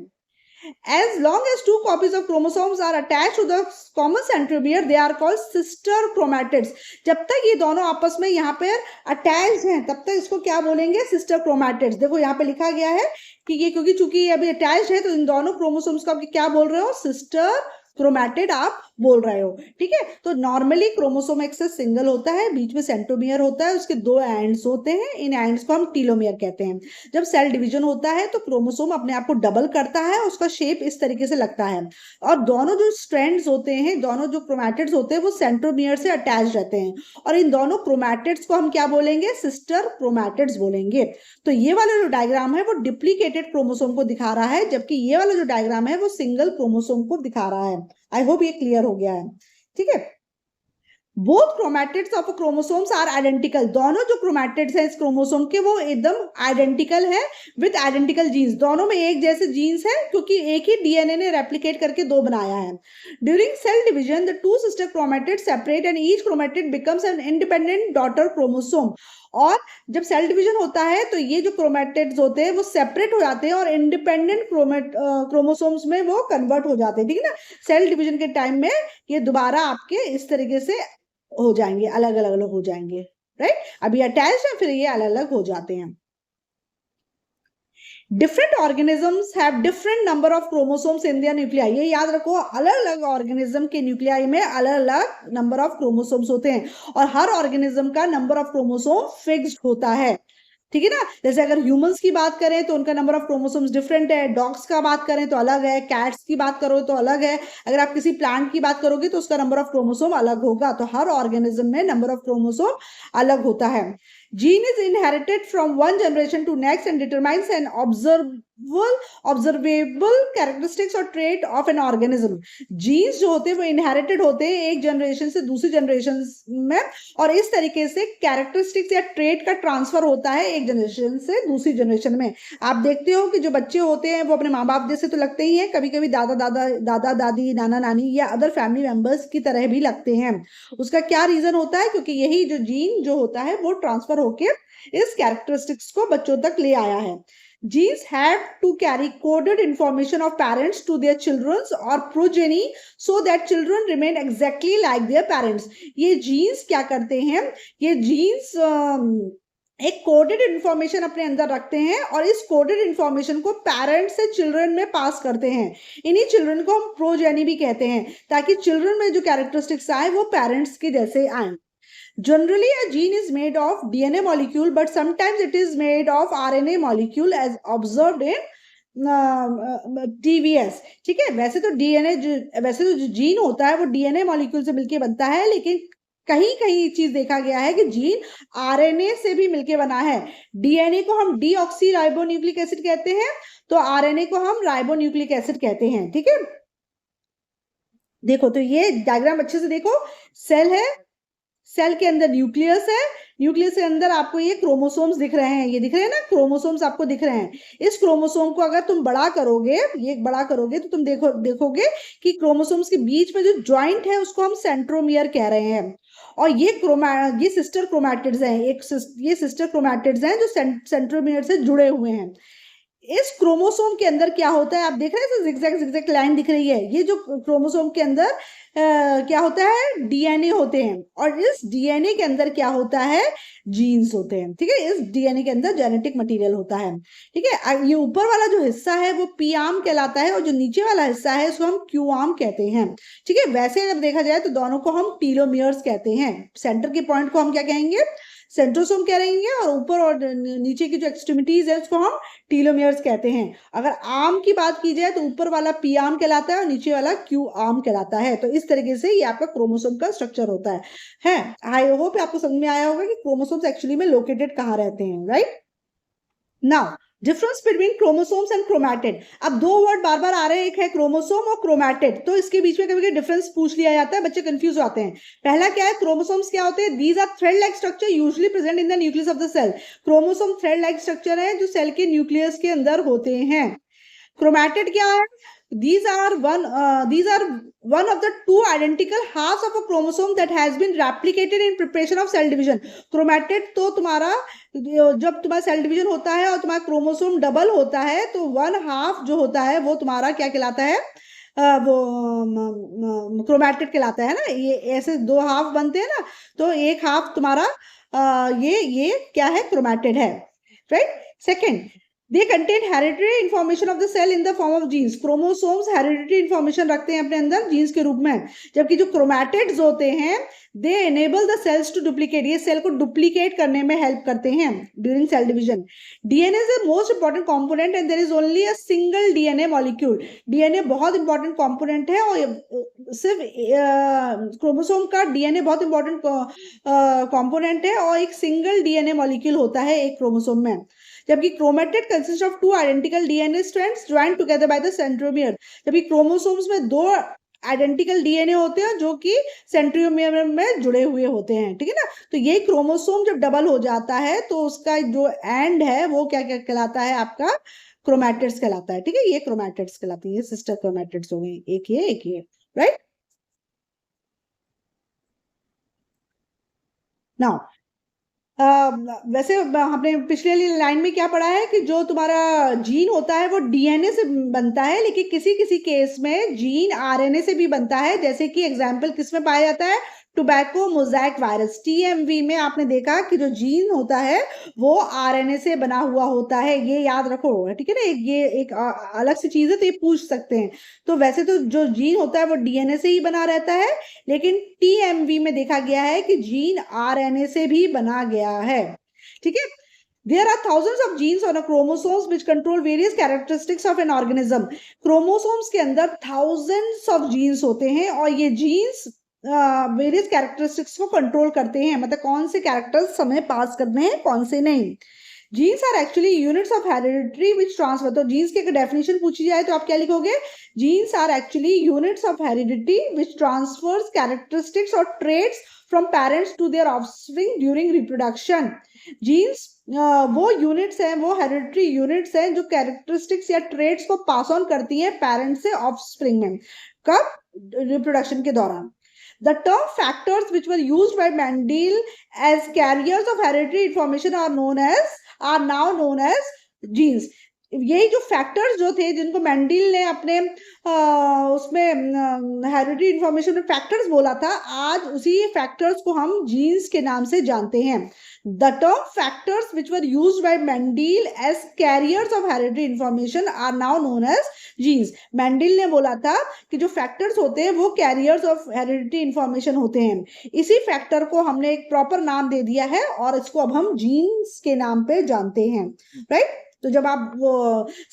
As long as two copies of chromosomes are attached to the common centromere, they are called sister chromatids. जब तक ये दोनों आपस में यहाँ पे अटैच्ड हैं तब तक इसको क्या बोलेंगे, सिस्टर क्रोमैटिड्स. देखो यहाँ पे लिखा गया है कि ये क्योंकि चूंकि ये अभी अटैच्ड है तो इन दोनों क्रोमोसोम्स को आप क्या बोल रहे हो, सिस्टर क्रोमैटिड आप बोल रहे हो. ठीक है. तो नॉर्मली क्रोमोसोम एक्सेस सिंगल होता है, बीच में सेंट्रोमियर होता है, उसके 2 एंड्स होते हैं, इन एंड्स को हम टीलोमियर कहते हैं. जब सेल डिवीजन होता है तो क्रोमोसोम अपने आप को डबल करता है, उसका शेप इस तरीके से लगता है, और दोनों जो स्ट्रैंड्स होते हैं, दोनों जो क्रोमैटिड्स होते हैं वो सेंट्रोमियर से अटैच रहते हैं, और इन दोनों क्रोमैटिड्स को हम क्या बोलेंगे, सिस्टर क्रोमैटिड्स बोलेंगे. तो ये वाला जो डायग्राम है वो डुप्लीकेटेड क्रोमोसोम को दिखा रहा है, जबकि ये वाला जो डायग्राम है वो सिंगल क्रोमोसोम को दिखा रहा है. आई होप ये क्लियर हो गया है. ठीक है. Both chromatids of chromosomes are identical. दोनों जो क्रोमैटिड्स हैं इस क्रोमोसोम के वो एकदम आइडेंटिकल है विद आइडेंटिकल जीन्स. दोनों में एक जैसे जीन्स है क्योंकि एक ही डीएनए ने रेप्लिकेट करके 2 बनाया है. During cell division the 2 sister chromatids separate and each chromatid becomes an independent daughter chromosome. और जब सेल डिवीजन होता है तो ये जो क्रोमैटिड्स होते हैं वो सेपरेट हो जाते हैं और इंडिपेंडेंट क्रोमोसोम्स में वो कन्वर्ट हो जाते हैं. ठीक है ना. सेल डिवीजन के टाइम में ये दोबारा आपके इस तरीके से हो जाएंगे, अलग अलग हो जाएंगे. राइट. अभी अटैच है, फिर ये अलग अलग हो जाते हैं. Different organisms have different number of chromosomes in their nuclei. ये याद रखो, अलग अलग ऑर्गेनिज्म के न्यूक्लियाई में अलग अलग नंबर ऑफ क्रोमोसोम्स होते हैं, और हर ऑर्गेनिज्म का नंबर ऑफ क्रोमोसोम फिक्स्ड होता है. ठीक है ना. जैसे अगर ह्यूमंस की बात करें तो उनका नंबर ऑफ क्रोमोसोम्स डिफरेंट है, डॉग्स का बात करें तो अलग है, कैट्स की बात करो तो अलग है, अगर आप किसी प्लांट की बात करोगे तो उसका नंबर ऑफ क्रोमोसोम अलग होगा. तो हर ऑर्गेनिज्म में नंबर ऑफ क्रोमोसोम अलग होता है. Gene is inherited from one generation to next and determines an observable characteristics or trait of an organism. Genes जो होते हैं वो inherited होते हैं एक जनरेशन से दूसरी जनरेशन में, और इस तरीके से कैरेक्टरिस्टिक्स या ट्रेट का ट्रांसफर होता है एक जनरेशन से दूसरी जनरेशन में. आप देखते हो कि जो बच्चे होते हैं वो अपने माँ बाप जैसे तो लगते ही हैं, कभी कभी दादा दादी, नाना नानी या अदर फैमिली मेंबर्स की तरह भी लगते हैं. उसका क्या रीजन होता है, क्योंकि यही जो जीन जो होता है वो ट्रांसफर होके इस कैरेक्टरिस्टिक्स को बच्चों तक ले आया है. Genes have to carry coded information of parents to their children or progeny so that children remain exactly like their parents. ये genes क्या करते हैं, ये genes एक कोडेड इंफॉर्मेशन अपने अंदर रखते हैं और इस कोडेड इंफॉर्मेशन को पेरेंट्स से चिल्ड्रन में पास करते हैं। इन्हीं चिल्ड्रन को हम प्रोजेनी भी कहते हैं, ताकि चिल्ड्रन में जो कैरेक्टरिस्टिक्स आए वो पेरेंट्स के जैसे आए। Generally, a gene is made of DNA molecule, but sometimes it is made of RNA molecule as observed in TVS। ठीक है, वैसे तो जो जीन होता है वो डीएनए मॉलिक्यूल से मिलके बनता है, लेकिन कहीं कहीं चीज देखा गया है कि जीन आरएनए से भी मिलके बना है। डीएनए को हम डीऑक्सी राइबोन्यूक्लिक एसिड कहते हैं, तो आरएनए को हम राइबोन्यूक्लिक एसिड कहते हैं। ठीक है, देखो तो ये डायग्राम अच्छे से देखो। सेल है, सेल के अंदर न्यूक्लियस है, न्यूक्लियस के अंदर आपको ये क्रोमोसोम्स दिख रहे हैं, ये दिख रहे हैं ना, क्रोमोसोम्स आपको दिख रहे हैं। इस क्रोमोसोम को अगर तुम बड़ा करोगे, ये बड़ा करोगे, तो तुम देखोगे कि क्रोमोसोम्स के बीच में जो ज्वाइंट है उसको हम सेंट्रोमियर कह रहे हैं। और ये सिस्टर क्रोमैटिड्स हैं, ये सिस्टर क्रोमैटिड्स हैं जो सेंट्रोमियर से जुड़े हुए हैं। इस क्रोमोसोम के अंदर क्या होता है, आप देख रहे हैं जिगजैग लाइन दिख रही है, ये जो क्रोमोसोम के अंदर क्या होता है, डीएनए होते हैं, और इस डीएनए के अंदर क्या होता है, जीन्स होते हैं। ठीक है, इस डीएनए के अंदर जेनेटिक मटेरियल होता है। ठीक है, ये ऊपर वाला जो हिस्सा है वो पी आर्म कहलाता है, और जो नीचे वाला हिस्सा है उसको हम क्यू आर्म कहते हैं। ठीक है, वैसे अगर देखा जाए तो दोनों को हम टीलोमियर्स कहते हैं। सेंटर के पॉइंट को हम क्या कहेंगे, सेंट्रोसोम कह रहेंगे, और ऊपर और नीचे की जो एक्सट्रीमिटीज है उसको हम टीलोमियर्स कहते हैं। अगर आर्म की बात की जाए तो ऊपर वाला पी आर्म कहलाता है और नीचे वाला क्यू आर्म कहलाता है। तो इस तरीके से ये आपका क्रोमोसोम का स्ट्रक्चर होता है। आई होप आपको समझ में आया होगा कि क्रोमोसोम्स एक्चुअली में लोकेटेड कहाँ रहते हैं, right. Now difference between chromosomes and chromatid. अब दो वर्ड बार बार आ रहे हैं, एक है क्रोमोसोम और क्रोमैटिड, तो इसके बीच में कभी कभी डिफरेंस पूछ लिया जाता है, बच्चे कंफ्यूज होते हैं। पहला क्या है, क्रोमोसोम्स क्या होते हैं, these are thread like structure usually present in the nucleus of the cell. Chromosome thread like structure है जो सेल के न्यूक्लियस के अंदर होते हैं। क्रोमैटिड क्या है, these are one of the two identical halves of a chromosome that has been replicated in preparation of cell division। Chromatid तो तुम्हारा जब तुम्हारा सेल डिवीजन होता है और तुम्हारा क्रोमोसोम डबल होता है तो 1/2 जो होता है वो तुम्हारा क्या कहलाता है, वो क्रोमैटिड कहलाता है ना। ये ऐसे 2 हाफ बनते हैं ना, तो एक हाफ तुम्हारा ये क्या है, क्रोमैटिड है, right. Second, they contain hereditary information of the cell in the form of genes। Chromosomes hereditary information रखते हैं अपने अंदर जीन्स के रूप में, जबकि जो क्रोमैटिड्स होते हैं they enable the cells to duplicate, ये सेल को डुप्लीकेट करने में हेल्प करते हैं during cell division. DNA is the most important component and there is only a single DNA molecule. DNA बहुत इंपॉर्टेंट कंपोनेंट है, और सिर्फ क्रोमोसोम का डीएनए बहुत इंपॉर्टेंट कंपोनेंट है, और एक सिंगल डीएनए मॉलिक्यूल होता है एक क्रोमोसोम में। जबकि chromatid consist of 2 identical DNA strands joined together by the centromere. जबकि क्रोमोसोम्स में 2 आइडेंटिकल डीएनए होते हैं जो कि सेंट्रोमियर में जुड़े हुए होते हैं। ठीक है ना, तो ये क्रोमोसोम जब डबल हो जाता है तो उसका जो एंड है वो क्या क्या कहलाता है, आपका क्रोमैटिड्स कहलाता है। ठीक है, ये क्रोमैटिड्स कहलाती है, ये सिस्टर क्रोमैटिड्स हो गई, एक ये, राइट। नाउ वैसे हमने पिछले लाइन में क्या पढ़ा है कि जो तुम्हारा जीन होता है वो डीएनए से बनता है, लेकिन किसी किसी केस में जीन आरएनए से भी बनता है। जैसे कि एग्जांपल किस में पाया जाता है, टोबैको मोज़ेक वायरस, टीएमवी में आपने देखा कि जो जीन होता है वो आरएनए से बना हुआ होता है, ये याद रखो। ठीक है ना, ये एक अलग सी चीज है, तो ये पूछ सकते हैं। तो वैसे तो जो जीन होता है वो डीएनए से ही बना रहता है, लेकिन टीएमवी में देखा गया है कि जीन आरएनए से भी बना गया है। ठीक है, There are thousands of genes on a chromosomes which control various characteristics of an organism। Chromosomes के अंदर thousands of genes होते हैं, और ये genes वेरियस कैरेक्टरिस्टिक्स को कंट्रोल करते हैं, मतलब कौन से कैरेक्टर्स हमें पास करने हैं, कौन से नहीं। Genes are actually units of heredity which transfer. तो जीन्स की अगर डेफिनेशन पूछी जाए तो आप क्या लिखोगे, genes are actually units of heredity which transfers characteristics और traits from parents to their offspring during reproduction. Genes वो यूनिट्स हैं, वो हेरिडिटरी यूनिट्स हैं जो कैरेक्टरिस्टिक्स या ट्रेट्स को पास ऑन करती हैं पेरेंट्स से ऑफस्प्रिंग में, कब, रिप्रोडक्शन के दौरान। The term factors which were used by Mendel as carriers of hereditary information are now known as genes। यही जो फैक्टर्स जो थे जिनको मेंडल ने अपने उसमें हेरिडिटरी इंफॉर्मेशन में फैक्टर्स बोला था, आज उसी फैक्टर्स को हम जीन्स के नाम से जानते हैं। The term factors which were used by Mendel as carriers of hereditary information are now known as genes. Mendel ने बोला था कि जो फैक्टर्स होते हैं वो कैरियर्स ऑफ हेरिडिटरी इंफॉर्मेशन होते हैं। इसी फैक्टर को हमने एक प्रॉपर नाम दे दिया है और इसको अब हम जीन्स के नाम पे जानते हैं, राइट। तो जब आप वो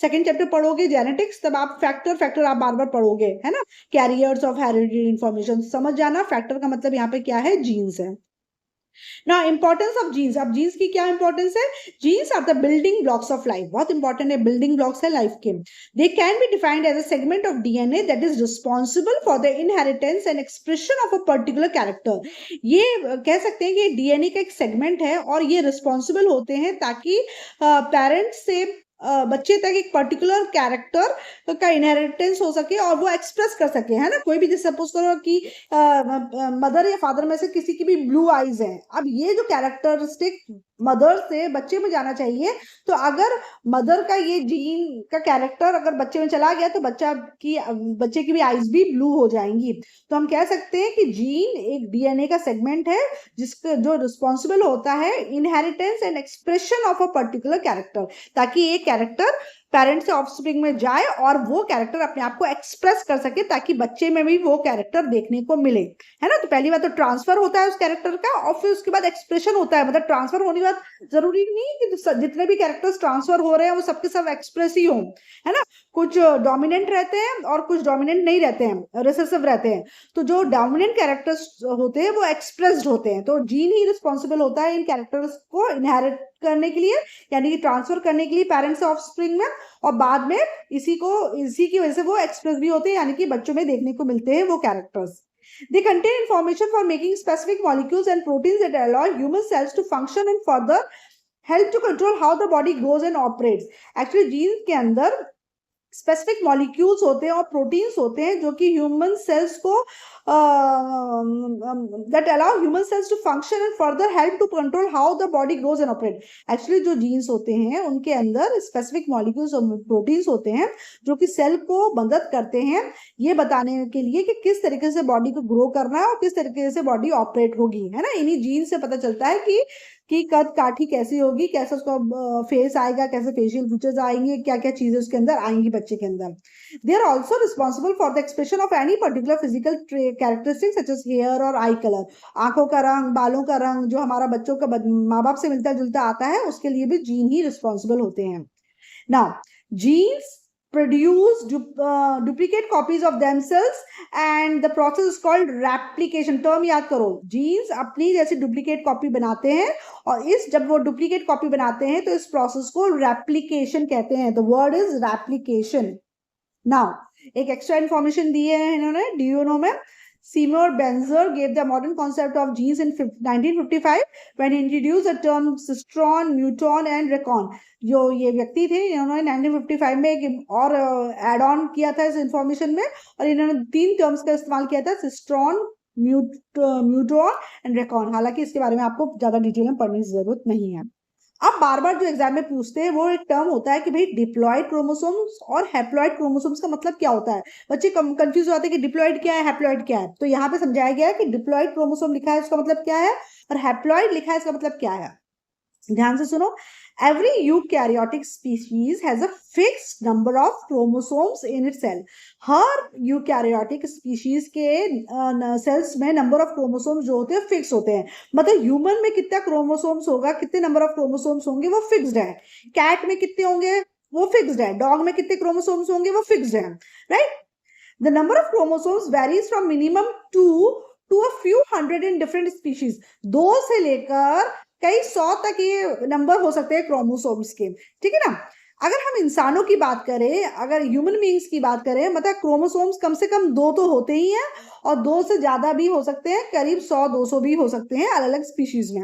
सेकंड चैप्टर पढ़ोगे जेनेटिक्स, तब आप फैक्टर फैक्टर आप बार बार पढ़ोगे, है ना। कैरियर्स ऑफ हेरिडिटरी इंफॉर्मेशन समझ जाना, फैक्टर का मतलब यहाँ पे क्या है, जीन्स है। Now importance of genes, अब जीन्स की क्या इंपॉर्टेंस है? Genes are the building blocks of life, बहुत इंपॉर्टेंट है, बिल्डिंग ब्लॉक्स है लाइफ के। They can be defined as a segment of DNA that is responsible for the inheritance and expression of a particular character. ये कह सकते हैं कि DNA का एक सेगमेंट है और ये रिस्पॉन्सिबल होते हैं ताकि पेरेंट्स से बच्चे तक एक पर्टिकुलर कैरेक्टर का इनहेरिटेंस हो सके और वो एक्सप्रेस कर सके, है ना। कोई भी, जैसे सपोज करो कि मदर या फादर में से किसी की भी ब्लू आईज है, अब ये जो कैरेक्टरिस्टिक मदर से बच्चे में जाना चाहिए, तो अगर मदर का ये जीन का कैरेक्टर अगर बच्चे में चला गया तो बच्चे की भी आईज भी ब्लू हो जाएंगी। तो हम कह सकते हैं कि जीन एक डीएनए का सेगमेंट है जिसका जो रिस्पॉन्सिबल होता है inheritance and expression of a particular character, ताकि एक कैरेक्टर पेरेंट से ऑफस्प्रिंग में जाए और वो कैरेक्टर अपने आप को एक्सप्रेस कर सके, ताकि बच्चे में भी वो कैरेक्टर देखने को मिले, है ना। तो पहली बात तो ट्रांसफर होता है उस कैरेक्टर का, और फिर उसके बाद एक्सप्रेशन होता है। मतलब ट्रांसफर होने के बाद जरूरी नहीं कि जितने भी कैरेक्टर्स ट्रांसफर हो रहे हैं वो सबके सब एक्सप्रेस ही हो, है ना। कुछ डोमिनेंट रहते हैं और कुछ डोमिनेंट नहीं रहते हैं, रिसेसिव रहते हैं। तो जो डोमिनेंट कैरेक्टर्स होते हैं वो एक्सप्रेस्ड होते हैं। तो जीन ही रिस्पॉन्सिबल होता है इन कैरेक्टर्स को इनहेरिट करने के लिए, यानी कि ट्रांसफर करने के लिए पेरेंट्स से ऑफस्प्रिंग में, और बाद में इसी की वजह से वो एक्सप्रेस भी होते हैं, यानी कि बच्चों में देखने को मिलते हैं वो characters. They contain information for making specific molecules and proteins that allow human cells to function and further help to control how the body grows and operates. Actually, genes के अंदर स्पेसिफिक मॉलिक्यूल्स होते हैं और proteins होते हैं जो कि human cells को that allow human cells to function and further help to control how the body grows and operate. Actually जो जीन्स होते हैं उनके अंदर स्पेसिफिक मॉलिक्यूल्स और प्रोटीन्स होते हैं जो कि सेल को मदद करते हैं ये बताने के लिए कि किस तरीके से बॉडी को ग्रो करना है और किस तरीके से बॉडी ऑपरेट होगी, है ना। इन्हीं जीन्स से पता चलता है कि कद काठी कैसी होगी, कैसे उसका फेस आएगा, कैसे फेशियल फीचर्स आएंगे, क्या क्या चीजें उसके अंदर आएंगी बच्चे के अंदर। They are also responsible for the expression of any particular physical characteristics such as hair और आई कलर। आंखों का रंग, बालों का रंग जो हमारा बच्चों का माँ बाप से मिलता जुलता आता है, उसके लिए भी जीन ही रिस्पॉन्सिबल होते हैं। Now genes produce duplicate copies of themselves and the process is called replication। Term याद करो, जीन्स अपनी जैसे डुप्लीकेट कॉपी बनाते हैं और जब वो डुप्लीकेट कॉपी बनाते हैं तो इस प्रोसेस को रेप्लिकेशन कहते हैं। The word is replication. Now एक एक्स्ट्रा इंफॉर्मेशन दी है इन्होंने डीएनए में। Seymour Benzer gave the modern concept of genes in 1955 when he introduced the term cistron, muton and recon। जो ये व्यक्ति थे इन्होंने 1955 में एक और एड ऑन किया था इस इंफॉर्मेशन में, और इन्होंने 3 टर्म्स का इस्तेमाल किया था, सिस्ट्रॉन, म्यूटॉन एंड रेकॉन। हालांकि इसके बारे में आपको ज्यादा डिटेल में पढ़ने की जरूरत नहीं है। अब बार बार जो एग्जाम में पूछते हैं वो एक टर्म होता है कि भाई डिप्लॉइड क्रोमोसोम्स और हैप्लॉइड क्रोमोसोम्स का मतलब क्या होता है। बच्चे कंफ्यूज होते हैं कि डिप्लॉइड क्या है, हैप्लॉइड क्या है। तो यहाँ पे समझाया गया है कि डिप्लॉइड क्रोमोसोम लिखा है उसका मतलब क्या है और हैप्लॉइड लिखा है इसका मतलब क्या है। ध्यान से सुनो। Every eukaryotic species has a fixed number of chromosomes in its cell। Her eukaryotic species के सेल्स में नंबर ऑफ क्रोमोसोम्स जो होते हैं फिक्स होते हैं। मतलब ह्यूमन में कितना क्रोमोसोम्स होगा, कितने नंबर ऑफ क्रोमोसोम्स होंगे वो फिक्स्ड है। कैट में कितने होंगे वो फिक्स्ड है। डॉग में कितने क्रोमोसोम्स होंगे वो फिक्स्ड है, right. The number of chromosomes varies from minimum 2 to a few hundred in different species। 2 से लेकर कई 100 तक ये नंबर हो सकते हैं क्रोमोसोम्स के, ठीक है ना। अगर हम इंसानों की बात करें, अगर ह्यूमन बीइंग्स की बात करें, मतलब क्रोमोसोम्स कम से कम 2 तो होते ही हैं और 2 से ज्यादा भी हो सकते हैं, करीब 100-200 भी हो सकते हैं अलग अलग स्पीशीज में।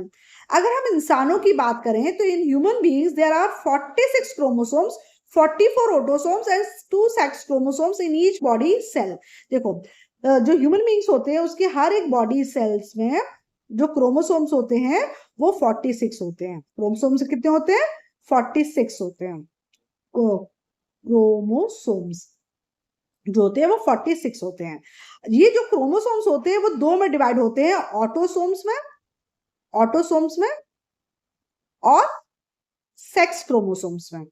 अगर हम इंसानों की बात करें तो in human beings there are 46 chromosomes, 44 autosomes and 2 sex chromosomes in each body cell. देखो जो ह्यूमन बीइंग्स होते हैं उसके हर एक बॉडी सेल्स में जो क्रोमोसोम्स होते हैं वो 46 होते हैं। क्रोमोसोम्स कितने होते हैं? 46 होते हैं। क्रोमोसोम्स जो होते हैं वो 46 होते हैं। ये जो क्रोमोसोम्स होते हैं वो दो में डिवाइड होते हैं, ऑटोसोम्स में और सेक्स क्रोमोसोम्स में।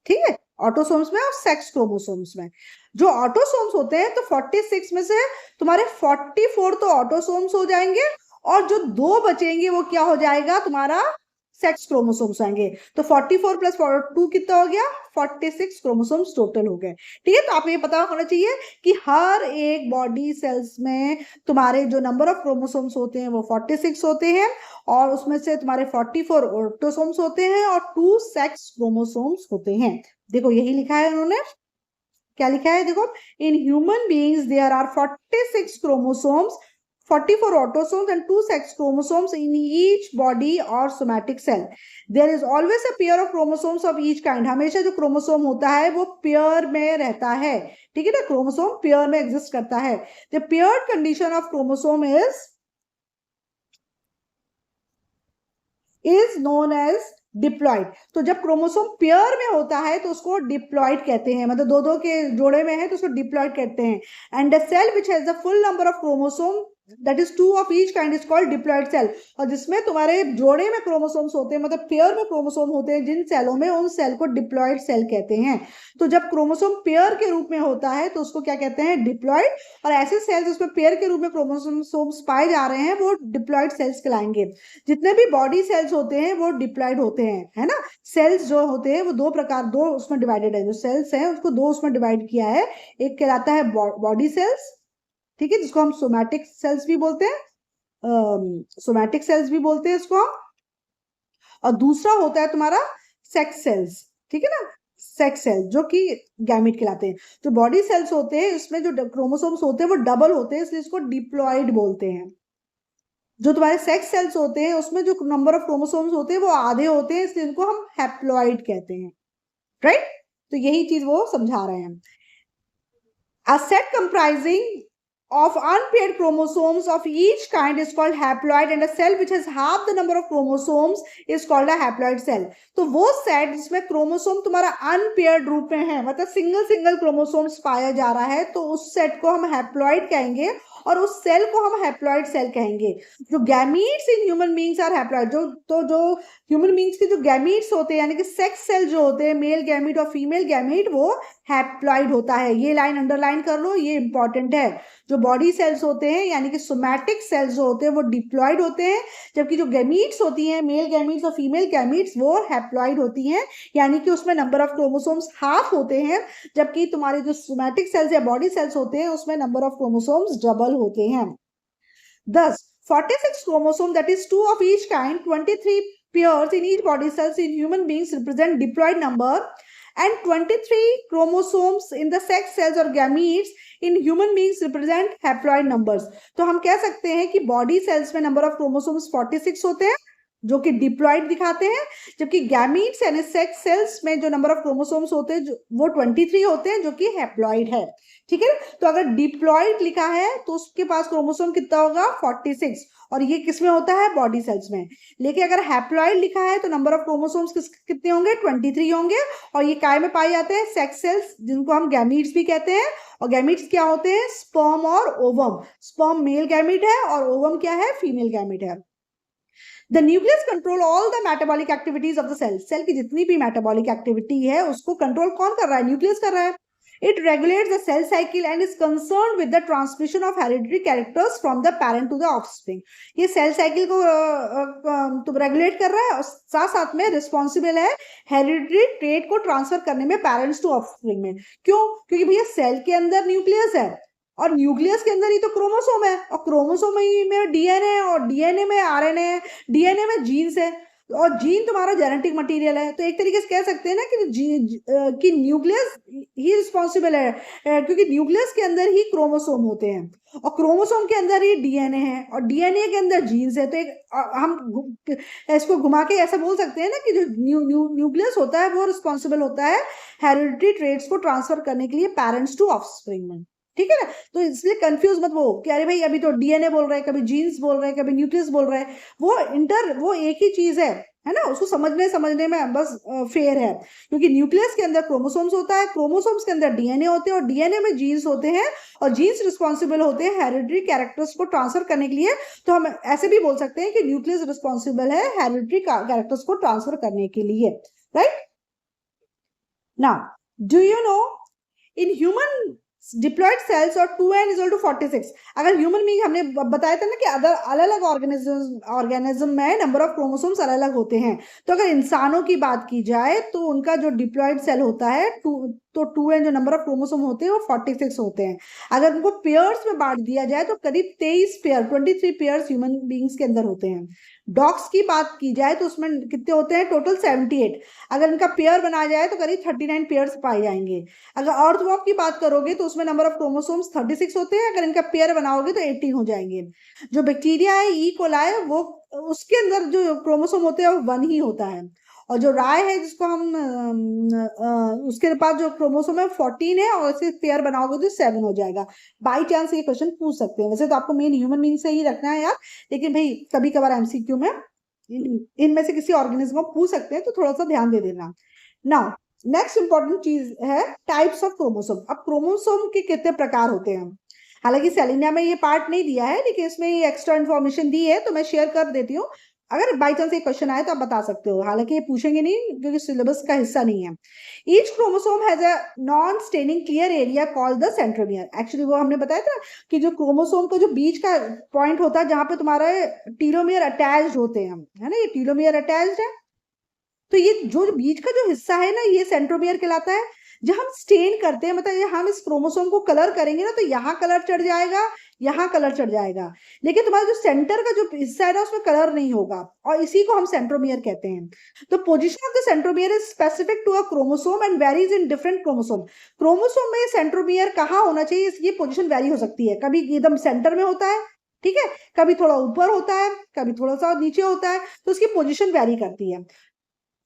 ठीक है, ऑटोसोम्स में और सेक्स क्रोमोसोम्स में। जो ऑटोसोम्स होते हैं तो 46 में से तुम्हारे 44 तो ऑटोसोम्स हो जाएंगे और जो दो बचेंगे वो क्या हो जाएगा, तुम्हारा सेक्स क्रोमोसोम्स आएंगे। तो 44 प्लस 2 कितना हो गया, 46 क्रोमोसोम्स टोटल हो गए। ठीक है, तो आपको ये पता होना चाहिए कि हर एक बॉडी सेल्स में तुम्हारे जो नंबर ऑफ क्रोमोसोम्स होते हैं वो 46 होते हैं और उसमें से तुम्हारे 44 ऑटोसोम्स होते हैं और 2 सेक्स क्रोमोसोम्स होते हैं। देखो यही लिखा है उन्होंने, क्या लिखा है देखो, in human beings there are 46 chromosomes, 44 autosomes and 2 sex chromosomes in each body or somatic cell. There is always a pair of chromosomes of each kind. हमेशा जो क्रोमोसोम होता है वो पेयर में रहता है। ठीक है ना, क्रोमोसोम पेयर में एग्जिस्ट करता है। The paired condition of chromosome is known as diploid. तो जब क्रोमोसोम पेयर में होता है तो उसको डिप्लॉइड कहते हैं, मतलब दो दो के जोड़े में है तो उसको डिप्लॉइड कहते हैं। And the cell which has the full number of chromosome that is 2 of each kind is called diploid cell. और जिसमें तुम्हारे जोड़े में क्रोमोसोम्स होते हैं, मतलब पेयर में क्रोमोसोम होते हैं जिन सेलों में, उन सेल को डिप्लॉइड सेल कहते हैं। तो जब क्रोमोसोम पेयर के रूप में होता है तो उसको क्या कहते हैं, डिप्लॉइड। और ऐसे सेल्स उसमें पेयर के रूप में क्रोमोसोम्स पाए जा रहे हैं वो डिप्लॉइड सेल्स कहलाएंगे। जितने भी बॉडी सेल्स होते हैं वो डिप्लॉइड होते हैं, है ना। सेल्स जो होते हैं वो दो उसमें डिवाइडेड है, जो सेल्स हैं उसको दो उसमें डिवाइड किया है। एक कहलाता है बॉडी सेल्स, ठीक है, जिसको हम सोमैटिक सेल्स भी बोलते हैं, सोमैटिक सेल्स भी बोलते हैं इसको हम। और दूसरा होता है तुम्हारा सेक्स सेल्स, ठीक है ना, सेक्स सेल जो कि गैमीट कहलाते हैं। जो बॉडी सेल्स होते हैं इसमें जो क्रोमोसोम्स होते हैं वो डबल होते हैं, इसलिए इसको डिप्लॉइड बोलते हैं। जो तुम्हारे सेक्स सेल्स होते हैं उसमें जो नंबर ऑफ क्रोमोसोम्स होते हैं वो आधे होते हैं, इसलिए इनको हम हैप्लॉइड कहते हैं। राइट, तो यही चीज वो समझा रहे हैं। A set comprising of unpaired chromosomes of each kind is called haploid and a cell which has half the number of chromosomes is called a haploid cell. तो वो सेट जिसमें क्रोमोसोम तुम्हारा अनपेयर्ड रूप में है, मतलब सिंगल सिंगल क्रोमोसोम्स पाया जा रहा है, तो उस सेट को हम हैप्लॉइड कहेंगे और उस सेल को हम हैप्लॉइड सेल कहेंगे। जो gametes in human beings are haploid, जो ह्यूमन बीइंग्स के जो गैमीट्स होते हैं यानी कि सेक्स सेल जो होते हैं, मेल गैमीट और फीमेल गैमीट, वो हैप्लॉइड होता है। ये लाइन अंडरलाइन कर लो, ये इंपॉर्टेंट है। जो बॉडी सेल्स होते हैं यानी कि सोमैटिक सेल्स जो होते हैं वो डिप्लॉइड होते हैं, जबकि जो गैमीट्स होती हैं, मेल गैमीट्स और फीमेल गैमीट्स, वो हैप्लॉइड होती हैं, यानी कि उसमें नंबर ऑफ क्रोमोसोम्स हाफ होते हैं, जबकि तुम्हारे जो सोमैटिक सेल्स या बॉडी सेल्स होते हैं उसमें नंबर ऑफ क्रोमोसोम्स डबल होते हैं। Thus, 46 chromosomes, that is 2 of each kind, 23 pairs in each body cells in human beings represent diploid number, and 23 chromosomes in the sex cells or gametes in human beings represent haploid numbers. तो हम कह सकते हैं कि body cells में number of chromosomes 46 होते हैं जो कि डिप्लॉइड दिखाते हैं, जबकि गैमीट्स यानी सेक्स सेल्स में जो नंबर ऑफ क्रोमोसोम्स होते हैं वो 23 होते हैं जो कि हैप्लॉइड है। ठीक है, तो अगर डिप्लॉइड लिखा है तो उसके पास क्रोमोसोम कितना होगा, 46, और ये किसमें होता है, बॉडी सेल्स में। लेकिन अगर हैप्लॉइड लिखा है तो नंबर ऑफ क्रोमोसोम्स कितने होंगे, 23 होंगे, और ये काय में पाए जाते हैं, सेक्स सेल्स, जिनको हम गैमीट्स भी कहते हैं। और गैमीट्स क्या होते हैं, स्पर्म और ओवम। स्पर्म मेल गैमीट है और ओवम क्या है, फीमेल गैमीट है। The nucleus control all the metabolic activities of the cell. Cell की जितनी भी metabolic activity है उसको कंट्रोल कौन कर रहा है, न्यूक्लियस कर रहा है। It regulates the cell cycle and is concerned with the transmission of hereditary characters from the parent to the offspring. ये सेल साइकिल को तो रेगुलेट कर रहा है और साथ साथ में रिस्पॉन्सिबल है हेरिडिटरी ट्रेट को ट्रांसफर करने में पेरेंट्स टू ऑफस्प्रिंग में। क्यों, क्योंकि भैया सेल के अंदर न्यूक्लियस है और न्यूक्लियस के अंदर ही तो क्रोमोसोम है, और क्रोमोसोम में डीएनए है, और डीएनए में आरएनए है, डीएनए में जीन्स है, और जीन तुम्हारा जेनेटिक मटेरियल है। तो एक तरीके से कह सकते हैं ना कि न्यूक्लियस ही रिस्पॉन्सिबल है, क्योंकि न्यूक्लियस के अंदर ही क्रोमोसोम होते हैं और क्रोमोसोम के अंदर ही डीएनए है और डीएनए के अंदर जीन्स है। तो एक हम इसको घुमा के ऐसा बोल सकते हैं ना कि जो न्यूक्लियस होता है वो रिस्पॉन्सिबल होता है हेरिडिटरी ट्रेट्स को ट्रांसफर करने के लिए पेरेंट्स टू ऑफस्प्रिंग में। ठीक है ना। तो इसलिए कंफ्यूज मत हो कि अरे भाई अभी तो डीएनए बोल रहे हैं, कभी जीन्स बोल रहे हैं, कभी न्यूक्लियस बोल रहे हैं। वो एक ही चीज है ना। उसको समझने में बस फेयर है, क्योंकि न्यूक्लियस के अंदर क्रोमोसोम्स होता है, क्रोमोसोम्स के अंदर डीएनए होते हैं, और डीएनए में जीन्स होते हैं, और जीन्स रिस्पॉन्सिबल होते हैं हेरिडिटरी कैरेक्टर्स को ट्रांसफर करने के लिए। तो हम ऐसे भी बोल सकते हैं कि न्यूक्लियस रिस्पॉन्सिबल है हेरिडिटरी कैरेक्टर्स को ट्रांसफर करने के लिए, right. Now do you know in human diploid cells और 2n इज टू 46। अगर ह्यूमन बीइंग हमने बताया था ना कि अदर अलग अलग ऑर्गेनिज्म में नंबर ऑफ क्रोमोसोम्स अलग अलग होते हैं। तो अगर इंसानों की बात की जाए तो उनका जो डिप्लॉयड सेल होता है तो 2n जो नंबर ऑफ क्रोमोसोम होते हैं वो 46 होते हैं। अगर उनको पेयर्स में बांट दिया जाए तो करीब 23 पेयर 23 पेयर्स ह्यूमन बींग्स के अंदर होते हैं। डॉग्स की बात की जाए तो उसमें कितने होते हैं, टोटल 78। अगर इनका पेयर बनाया जाए तो करीब 39 पेयर्स पाए जाएंगे। अगर ऑर्थोवॉक की बात करोगे तो उसमें नंबर ऑफ क्रोमोसोम्स 36 होते हैं, अगर इनका पेयर बनाओगे तो 18 हो जाएंगे। जो बैक्टीरिया है ई कोलाई वो उसके अंदर जो क्रोमोसोम होते हैं वो 1 ही होता है। और जो राय है जिसको हम उसके पास जो क्रोमोसोम है 14 है, और इसे पेयर बनाओगे तो 7 हो जाएगा। बाई चांस ये क्वेश्चन पूछ सकते हैं, वैसे तो आपको मेन ह्यूमन बीइंग से ही रखना है यार, लेकिन भाई कभी कभार एमसीक्यू में इनमें से किसी ऑर्गेनिज्म को पूछ सकते हैं, तो थोड़ा सा ध्यान दे देना। नाउ नेक्स्ट इंपॉर्टेंट चीज है टाइप्स ऑफ क्रोमोसोम। अब क्रोमोसोम के कितने प्रकार होते हैं, हालांकि सेलिनिया में ये पार्ट नहीं दिया है, लेकिन इसमें ये एक्स्ट्रा इन्फॉर्मेशन दी है तो मैं शेयर कर देती हूँ। अगर बाई चांस ये क्वेश्चन आए तो आप बता सकते हो, हालांकि ये पूछेंगे नहीं क्योंकि सिलेबस का हिस्सा नहीं है। Each chromosome has a non staining clear area called the centromere. Actually वो हमने बताया था कि जो क्रोमोसोम का जो बीच का पॉइंट होता है जहां पे तुम्हारा टीलोमियर अटैच्ड होते हैं, है ना, ये टीलोमियर अटैच्ड है। तो ये जो बीच का जो हिस्सा है ना ये सेंट्रोमियर कहलाता है। जब हम स्टेन करते हैं, मतलब हम इस क्रोमोसोम को कलर करेंगे ना तो यहाँ कलर चढ़ जाएगा, यहाँ कलर चढ़ जाएगा, लेकिन तुम्हारा जो सेंटर का जो हिस्सा है ना उसमें कलर नहीं होगा, और इसी को हम सेंट्रोमियर कहते हैं। तो position of the centromere is specific to a chromosome and varies in different chromosome. Chromosome में सेंट्रोमियर कहाँ होना चाहिए, इसकी पोजीशन वेरी हो सकती है, कभी एकदम सेंटर में होता है, ठीक है, कभी थोड़ा ऊपर होता है, कभी थोड़ा सा नीचे होता है, तो उसकी पोजीशन वेरी करती है।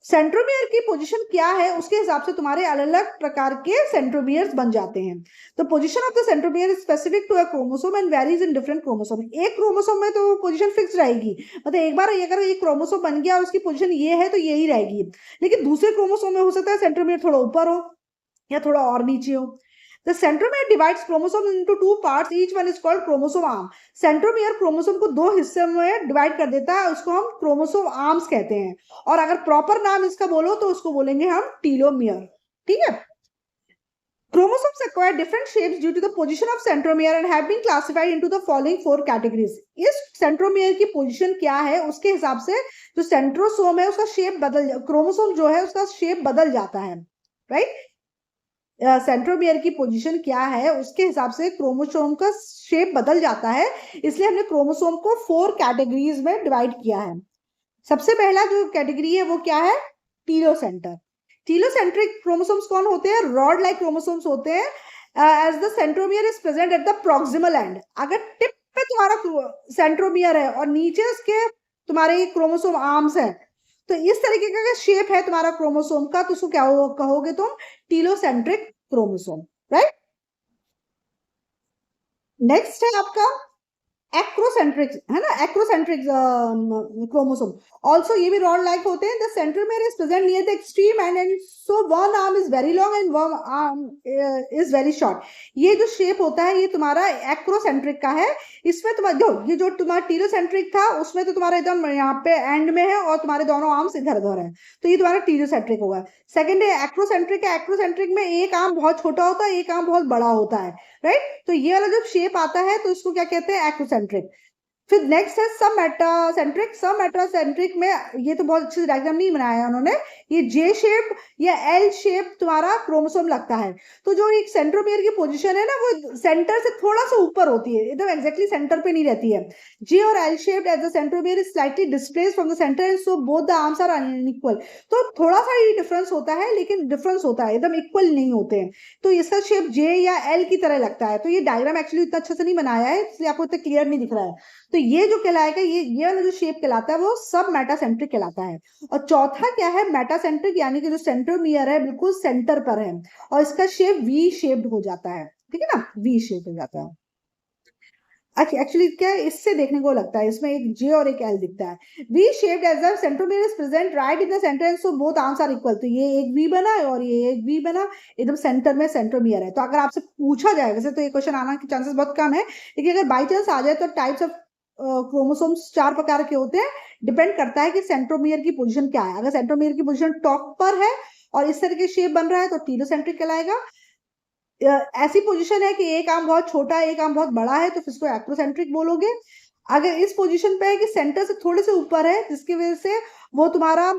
सेंट्रोमियर की पोजीशन क्या है उसके हिसाब से तुम्हारे अलग अलग प्रकार के सेंट्रोमियर्स बन जाते हैं। तो position of the centromere is specific to a chromosome and varies in different chromosome. एक क्रोमोसोम में तो पोजीशन फिक्स रहेगी, मतलब एक बार अगर एक क्रोमोसोम बन गया उसकी पोजीशन ये है तो यही रहेगी, लेकिन दूसरे क्रोमोसोम में हो सकता है सेंट्रोमियर थोड़ा ऊपर हो या थोड़ा और नीचे हो। The centromere divides chromosomes into two parts. Each one is called chromosome arm. Centromere chromosome को दो हिस्से में डिवाइड कर देता है, उसको हम क्रोमोसोम आर्म्स कहते हैं, और अगर प्रॉपर नाम इसका बोलो तो उसको बोलेंगे हम टीलोमियर, ठीक है। Chromosomes acquire different shapes due to the position of centromere and have been classified into the following 4 categories. इस सेंट्रोमियर की पोजीशन क्या है उसके हिसाब से जो सेंट्रोसोम है उसका शेप क्रोमोसोम जो है उसका शेप बदल जाता है, राइट। सेंट्रोमियर की पोजीशन क्या है उसके हिसाब से क्रोमोसोम का शेप बदल जाता है, इसलिए हमने क्रोमोसोम को 4 कैटेगरीज में डिवाइड किया है। सबसे पहला जो कैटेगरी है वो क्या है, टीलोसेंटर। टीलोसेंट्रिक क्रोमोसोम्स कौन होते हैं, रॉड लाइक क्रोमोसोम्स होते हैं। As the centromere is present at the proximal end. अगर टिप पे तुम्हारा सेंट्रोमियर है और नीचे उसके तुम्हारे क्रोमोसोम आर्म्स है, तो इस तरीके का शेप है तुम्हारा क्रोमोसोम का, तो उसको क्या कहोगे तुम, टीलोसेंट्रिक क्रोमोसोम, राइट। नेक्स्ट है आपका एक्रोसेंट्रिक, है ना, एक्रोसेंट्रिक क्रोमोसोम। ऑल्सो ये भी रॉड लाइक होते हैं। The centromere is present near the extreme and so one arm is very long and one arm is very short. ये जो शेप होता है ये तुम्हारा एक्रोसेंट्रिक का है। इसमें तुम्हारा ये जो तुम्हारा टीलोसेंट्रिक था उसमें तो तुम्हारा एकदम यहाँ पे एंड में है और तुम्हारे दोनों आर्म्स इधर उधर है, तो ये तुम्हारा टीलोसेंट्रिक होगा। सेकंड है एक्रोसेंट्रिक है। एक्रोसेंट्रिक में एक आर्म बहुत छोटा होता है, एक आर्म बहुत बड़ा होता है, राइट। तो ये वाला जब शेप आता है तो इसको क्या कहते हैं, एक्रोसेंट्रिक। फिर नेक्स्ट है सब मेटासेंट्रिक। सब मेटासेंट्रिक में ये तो बहुत अच्छे डायग्राम नहीं बनाया है उन्होंने, ये जे शेप या एल शेप तुम्हारा क्रोमोसोम लगता है। तो जो एक सेंट्रोमियर की पोजीशन है ना वो सेंटर से थोड़ा सा ऊपर होती है, एकदम एग्जैक्टली सेंटर पे नहीं रहती है। जे और L shape as the centromere is slightly displaced from the centre and so both the arms are unequal. तो थोड़ा सा ही डिफरेंस होता है, लेकिन डिफरेंस होता है, एकदम इक्वल नहीं होते हैं। तो इसका शेप जे या एल की तरह लगता है। तो ये डायग्राम एक्चुअली इतना अच्छे से नहीं बनाया है इसलिए आपको इतना क्लियर नहीं दिख रहा है। तो ये जो कहलाएगा ये वाला जो शेप कहलाता है वो सब मेटासेंट्रिक कहलाता है। और चौथा क्या है, मेटासेंट्रिक, यानी कि जो सेंट्रोमियर है बिल्कुल सेंटर पर है और इसका शेप वी शेप्ड हो जाता है, ठीक है ना, वी शेप हो जाता है। अच्छा, एक्चुअली क्या है, इससे देखने को लगता है इसमें एक जे और एक एल दिखता है। V shaped as the centromere is present right in the centre and so both arms are equal. तो ये एक वी बना है और ये एक वी बना, एकदम सेंटर में सेंट्रोमियर है। तो अगर आपसे पूछा जाए, वैसे तो ये क्वेश्चन आना के चांसेस बहुत कम है, लेकिन अगर बाई चांस आ जाए तो टाइप्स ऑफ क्रोमोसोम्स 4 प्रकार के होते हैं। डिपेंड करता है कि सेंट्रोमियर की पोजीशन क्या है। अगर सेंट्रोमियर की पोजीशन टॉप पर है और इस तरह के शेप बन रहा है तो टीलोसेंट्रिक कहलाएगा। ऐसी पोजीशन है कि एक आर्म बहुत छोटा है, एक आर्म बहुत बड़ा है, तो फिर इसको एक्रोसेंट्रिक बोलोगे। अगर इस पोजीशन पे है कि सेंटर से थोड़े से ऊपर है, जिसकी वजह से वो तुम्हारा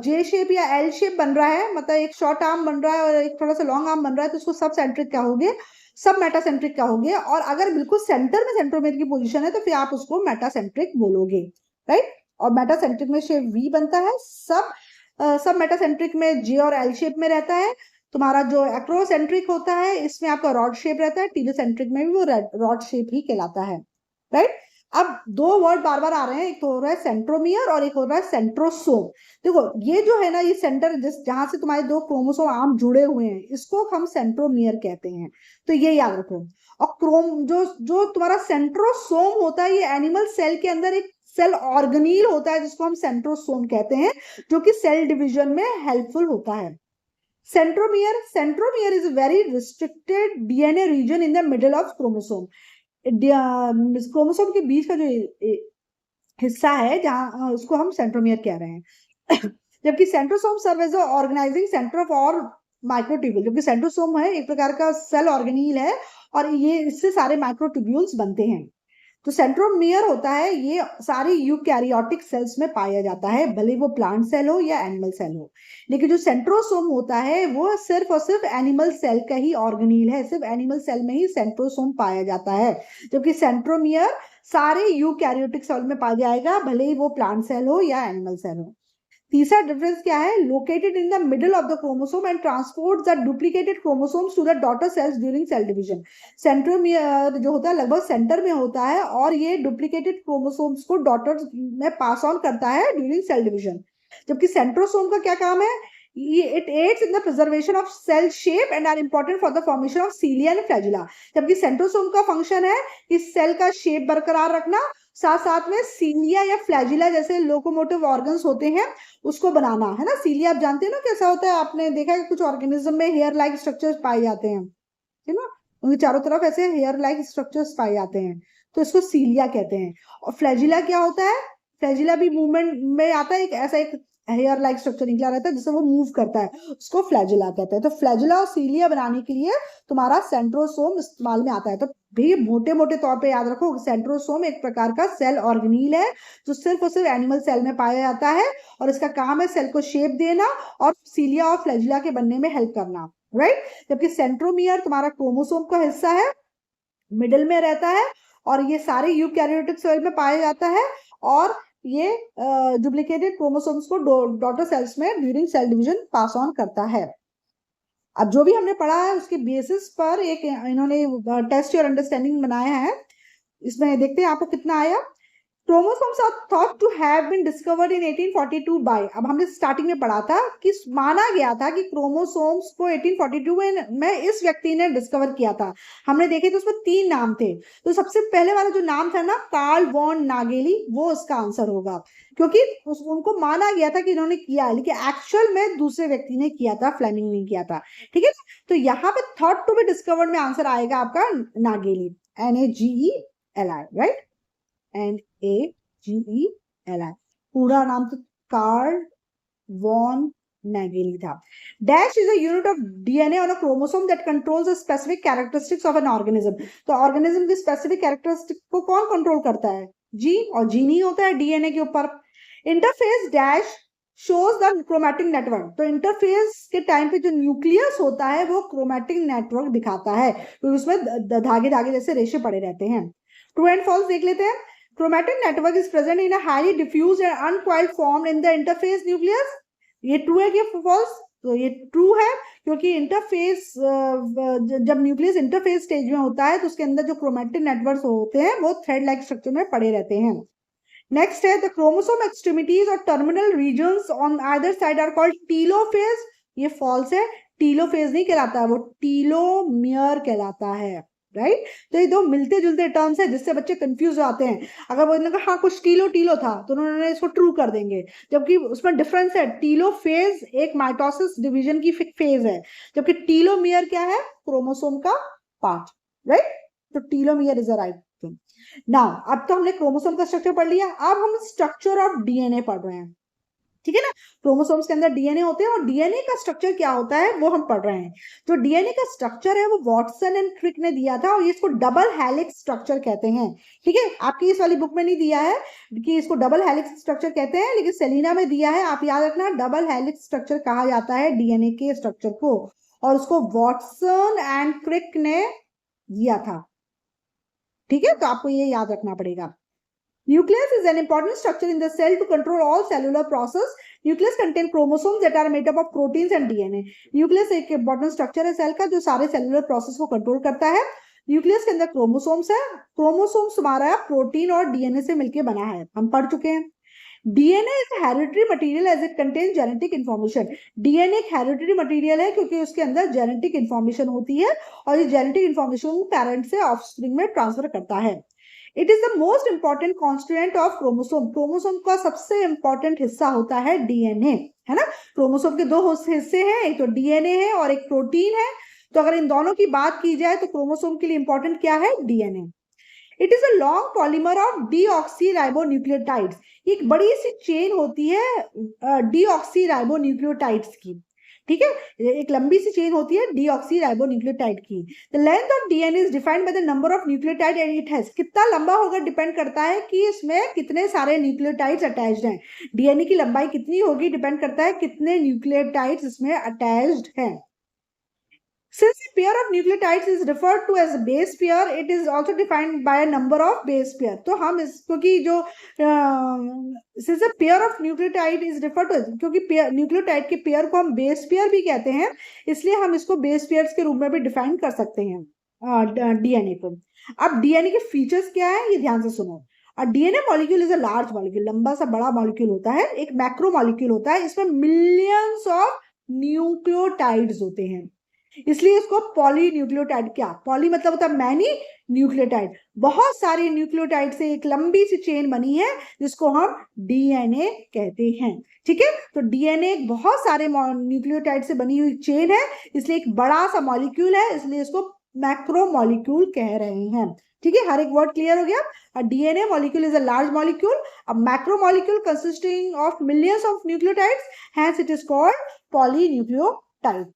जे शेप या एल शेप बन रहा है, मतलब एक शॉर्ट आर्म बन रहा है और एक थोड़ा सा लॉन्ग आर्म बन रहा है, तो उसको सब सेंट्रिक कहोगे, सब मेटासेंट्रिक कहोगे। और अगर बिल्कुल सेंटर में सेंट्रोमियर की पोजीशन है तो फिर आप उसको मेटासेंट्रिक बोलोगे, राइट। और मेटासेंट्रिक में शेप वी बनता है। सब मेटासेंट्रिक में जे और एल शेप में रहता है। तुम्हारा जो एक्रोसेंट्रिक होता है इसमें आपका रॉड शेप रहता है, टीलोसेंट्रिक में भी वो रॉड शेप ही कहलाता है, राइट। अब दो वर्ड बार बार आ रहे हैं, एक तो हो रहा है सेंट्रोमियर और एक हो रहा है सेंट्रोसोम। देखो ये जो है ना, ये सेंटर जिस जहां से तुम्हारे दो क्रोमोसोम आर्म जुड़े हुए हैं, इसको हम सेंट्रोमियर कहते हैं। तो ये याद रखो। और क्रोम जो जो तुम्हारा सेंट्रोसोम होता है, ये एनिमल सेल के अंदर एक सेल ऑर्गेनील होता है जिसको हम सेंट्रोसोम कहते हैं, जो कि सेल डिवीजन में हेल्पफुल होता है। Centromere is a very restricted DNA region in the middle of chromosome. Chromosome के बीच का जो हिस्सा है जहां उसको हम सेंट्रोमियर कह रहे हैं। जबकि centrosome serve as the organising centre for microtubule. जबकि सेंट्रोसोम है एक प्रकार का सेल ऑर्गेनील है और ये इससे सारे माइक्रोट्यूब्यूल्स बनते हैं। तो सेंट्रोमियर होता है, ये सारी यूकैरियोटिक सेल्स में पाया जाता है, भले वो प्लांट सेल हो या एनिमल सेल हो। लेकिन जो सेंट्रोसोम होता है वो सिर्फ और सिर्फ एनिमल सेल का ही ऑर्गेनील है, सिर्फ एनिमल सेल में ही सेंट्रोसोम पाया जाता है। जबकि सेंट्रोमियर सारे यूकैरियोटिक सेल में पाया जाएगा, भले ही वो प्लांट सेल हो या एनिमल सेल हो। तीसरा डिफरेंस क्या है, located in the middle of the chromosome and transport the duplicated chromosomes to the daughter cells during cell division. Centromere जो होता है लगभग सेंटर में होता है और ये डुप्लीकेटेड क्रोमोसोम्स को डॉटर में पास ऑन करता है ड्यूरिंग सेल डिवीजन। जबकि सेंट्रोसोम का क्या काम है, it aids in the preservation of cell shape and are important for the formation of cilia and flagella। जबकि सेंट्रोसोम का फंक्शन है कि सेल का शेप बरकरार रखना, साथ साथ में सीलिया या फ्लैजिला जैसे लोकोमोटिव ऑर्गन्स होते हैं उसको बनाना, है ना। सीलिया आप जानते हैं ना कैसा होता है, आपने देखा है कुछ ऑर्गेनिज्म में हेयर लाइक स्ट्रक्चर्स पाए जाते हैं, है ना, उनके चारों तरफ ऐसे हेयर लाइक स्ट्रक्चर्स पाए जाते हैं, तो इसको सीलिया कहते हैं। और फ्लैजिला क्या होता है, फ्लैजिला भी मूवमेंट में आता है, एक ऐसा एक हेयर लाइक स्ट्रक्चर निकला रहता है जिससे वो मूव करता है, उसको फ्लैजिला कहते हैं। तो फ्लैजिला और सीलिया बनाने के लिए तुम्हारा सेंट्रोसोम इस्तेमाल में आता है। तो भी मोटे मोटे तौर पे याद रखो, सेंट्रोसोम एक प्रकार का सेल ऑर्गेनील है जो सिर्फ और सिर्फ एनिमल सेल में पाया जाता है और इसका काम है सेल को शेप देना और सीलिया और फ्लैजिला के बनने में हेल्प करना, राइट। जबकि सेंट्रोमियर तुम्हारा क्रोमोसोम का हिस्सा है, मिडिल में रहता है और ये सारे यूकैरियोटिक सेल में पाया जाता है और ये डुप्लीकेटेड क्रोमोसोम्स को डॉटर सेल्स में during cell division pass on करता है। अब जो भी हमने पढ़ा है उसके बेसिस पर एक इन्होंने टेस्ट योर अंडरस्टैंडिंग बनाया है। इसमें देखते हैं आपको कितना आया। Chromosomes are thought to have been discovered in 1842 by. अब हमने स्टार्टिंग में पढ़ा था कि माना गया था कि क्रोमोसोम्स को 1842 में इस व्यक्ति ने डिस्कवर किया था। हमने देखे तो उसमें 3 नाम थे। तो सबसे पहले वाला जो नाम था ना, कार्ल वॉन नागेली, वो उसका आंसर होगा, क्योंकि उनको माना गया था कि इन्होंने किया है, लेकिन एक्चुअल में दूसरे व्यक्ति ने किया था, फ्लेमिंग ने किया था, ठीक है। तो यहाँ पे थॉट टू बी डिस्कवर्ड में आंसर आएगा आपका नागेली, NAGELI, राइट, NAGELI। पूरा नाम तो कार्ल वॉन नागेली था। Dash is a unit of DNA on a chromosome that controls the specific characteristics of an organism. तो ऑर्गेनिज्म की स्पेसिफिक कैरेक्टरिस्टिक को कौन कंट्रोल करता है, जीन, और जीन ही होता है DNA के ऊपर। Interface dash shows the chromatic network. तो इंटरफेस के टाइम पे जो न्यूक्लियस होता है वो क्रोमैटिक नेटवर्क दिखाता है, क्योंकि उसमें धागे धागे जैसे रेशे पड़े रहते हैं। ट्रू एंड फॉल्स देख लेते हैं। Chromatin network is present in a highly diffused and uncoiled form in the interphase nucleus। ये ट्रू है कि फॉल्स? तो ये ट्रू है, क्योंकि इंटरफेस जब न्यूक्लियस इंटरफेस स्टेज में होता है तो उसके अंदर जो क्रोमैटिन नेटवर्क्स होते हैं वो थ्रेड लाइक स्ट्रक्चर में पड़े रहते हैं। नेक्स्ट है द क्रोमोसोम एक्सट्रीमिटीज और terminal regions on either side are called telophase. ये फॉल्स है। टीलोफेज नहीं कहलाता है, वो टीलोमियर कहलाता है, राइट। तो ये दो मिलते जुलते टर्म्स है जिससे बच्चे कंफ्यूज आते हैं। अगर वो कहा हाँ कुछ टीलो टीलो था तो उन्होंने इसको ट्रू कर देंगे, जबकि उसमें डिफरेंस है। टीलोफेज एक माइटोसिस डिवीजन की फेज है, जबकि टीलोमियर क्या है, क्रोमोसोम का पार्ट, राइट। तो telomere is a right thing. Now अब तो हमने क्रोमोसोम का स्ट्रक्चर पढ़ लिया, अब हम स्ट्रक्चर ऑफ डीएनए पढ़ रहे हैं, ठीक है ना। क्रोमोसोम्स के अंदर डीएनए होते हैं और डीएनए का स्ट्रक्चर क्या होता है वो हम पढ़ रहे हैं। जो डीएनए का स्ट्रक्चर है वो वॉटसन एंड क्रिक ने दिया था, और इसको डबल हेलिक्स स्ट्रक्चर कहते हैं, ठीक है। आपकी इस वाली बुक में नहीं दिया है कि इसको डबल हेलिक्स स्ट्रक्चर कहते हैं, लेकिन सेलिना में दिया है। आप याद रखना, डबल हेलिक्स स्ट्रक्चर कहा जाता है डीएनए के स्ट्रक्चर को, और उसको वॉटसन एंड क्रिक ने दिया था, ठीक है। तो आपको ये याद रखना पड़ेगा। Nucleus is an important structure in the cell to control all cellular process. Nucleus contain chromosomes that are made up of proteins and DNA. Nucleus एक important structure है सेल का जो सारे cellular process को control करता है। Nucleus के अंदर क्रोमोसोम्स है, क्रोमोसोम्स हमारा प्रोटीन और डीएनए से मिलकर बना है, हम पढ़ चुके हैं। DNA is hereditary material as it contains genetic information. DNA एक हेरिडिटरी मटेरियल है क्योंकि उसके अंदर जेनेटिक इन्फॉर्मेशन होती है, और ये जेनेटिक इन्फॉर्मेशन पेरेंट से ऑफस्प्रिंग में ट्रांसफर करता है। It is the most important constituent of chromosome. Chromosome का सबसे इंपॉर्टेंट हिस्सा होता है डीएनए, है ना। क्रोमोसोम के दो हिस्से हैं, एक तो डीएनए है और एक प्रोटीन है। तो अगर इन दोनों की बात की जाए तो क्रोमोसोम के लिए इंपॉर्टेंट क्या है, DNA. It is a long polymer of deoxyribonucleotides. एक बड़ी सी चेन होती है डीऑक्सीराइबोन्यूक्लियोटाइड्स की, ठीक है। एक लंबी सी चेन होती है डीऑक्सीराइबोन्यूक्लियोटाइड की। The length of DNA is defined by the number of nucleotide and it has. कितना लंबा होगा डिपेंड करता है कि इसमें कितने सारे न्यूक्लियोटाइड्स अटैच्ड हैं। डीएनए की लंबाई कितनी होगी डिपेंड करता है कितने न्यूक्लियोटाइड्स इसमें अटैच्ड हैं। Since a pair of nucleotides is referred to as a base pair, it is also defined by a number of base pair. तो हम इसको की जो since a pair of nucleotide is referred to, क्योंकि nucleotide के pair को हम base pair भी कहते हैं, इसलिए हम इसको बेस पेयर्स के रूप में भी डिफाइन कर सकते हैं डीएनए को। अब डीएनए के फीचर्स क्या है ये ध्यान से सुनो। DNA molecule is a large molecule, लंबा सा बड़ा मॉलिक्यूल होता है, एक मैक्रो मॉलिक्यूल होता है, इसमें मिलियंस ऑफ न्यूक्लियोटाइड्स होते हैं, इसलिए इसको पॉलीन्यूक्लियोटाइड, क्या पॉली मतलब होता है मैनी, न्यूक्लियोटाइड बहुत सारे न्यूक्लियोटाइड से एक लंबी सी चेन बनी है जिसको हम डीएनए कहते हैं, ठीक है। तो डीएनए एक बहुत सारे न्यूक्लियोटाइड से बनी हुई चेन है, इसलिए एक बड़ा सा मॉलिक्यूल है, इसलिए इसको मैक्रो मॉलिक्यूल कह रहे हैं, ठीक है। हर एक वर्ड क्लियर हो गया। DNA molecule is a large molecule, a macro molecule consisting of millions of nucleotides, hence it is called polynucleotide.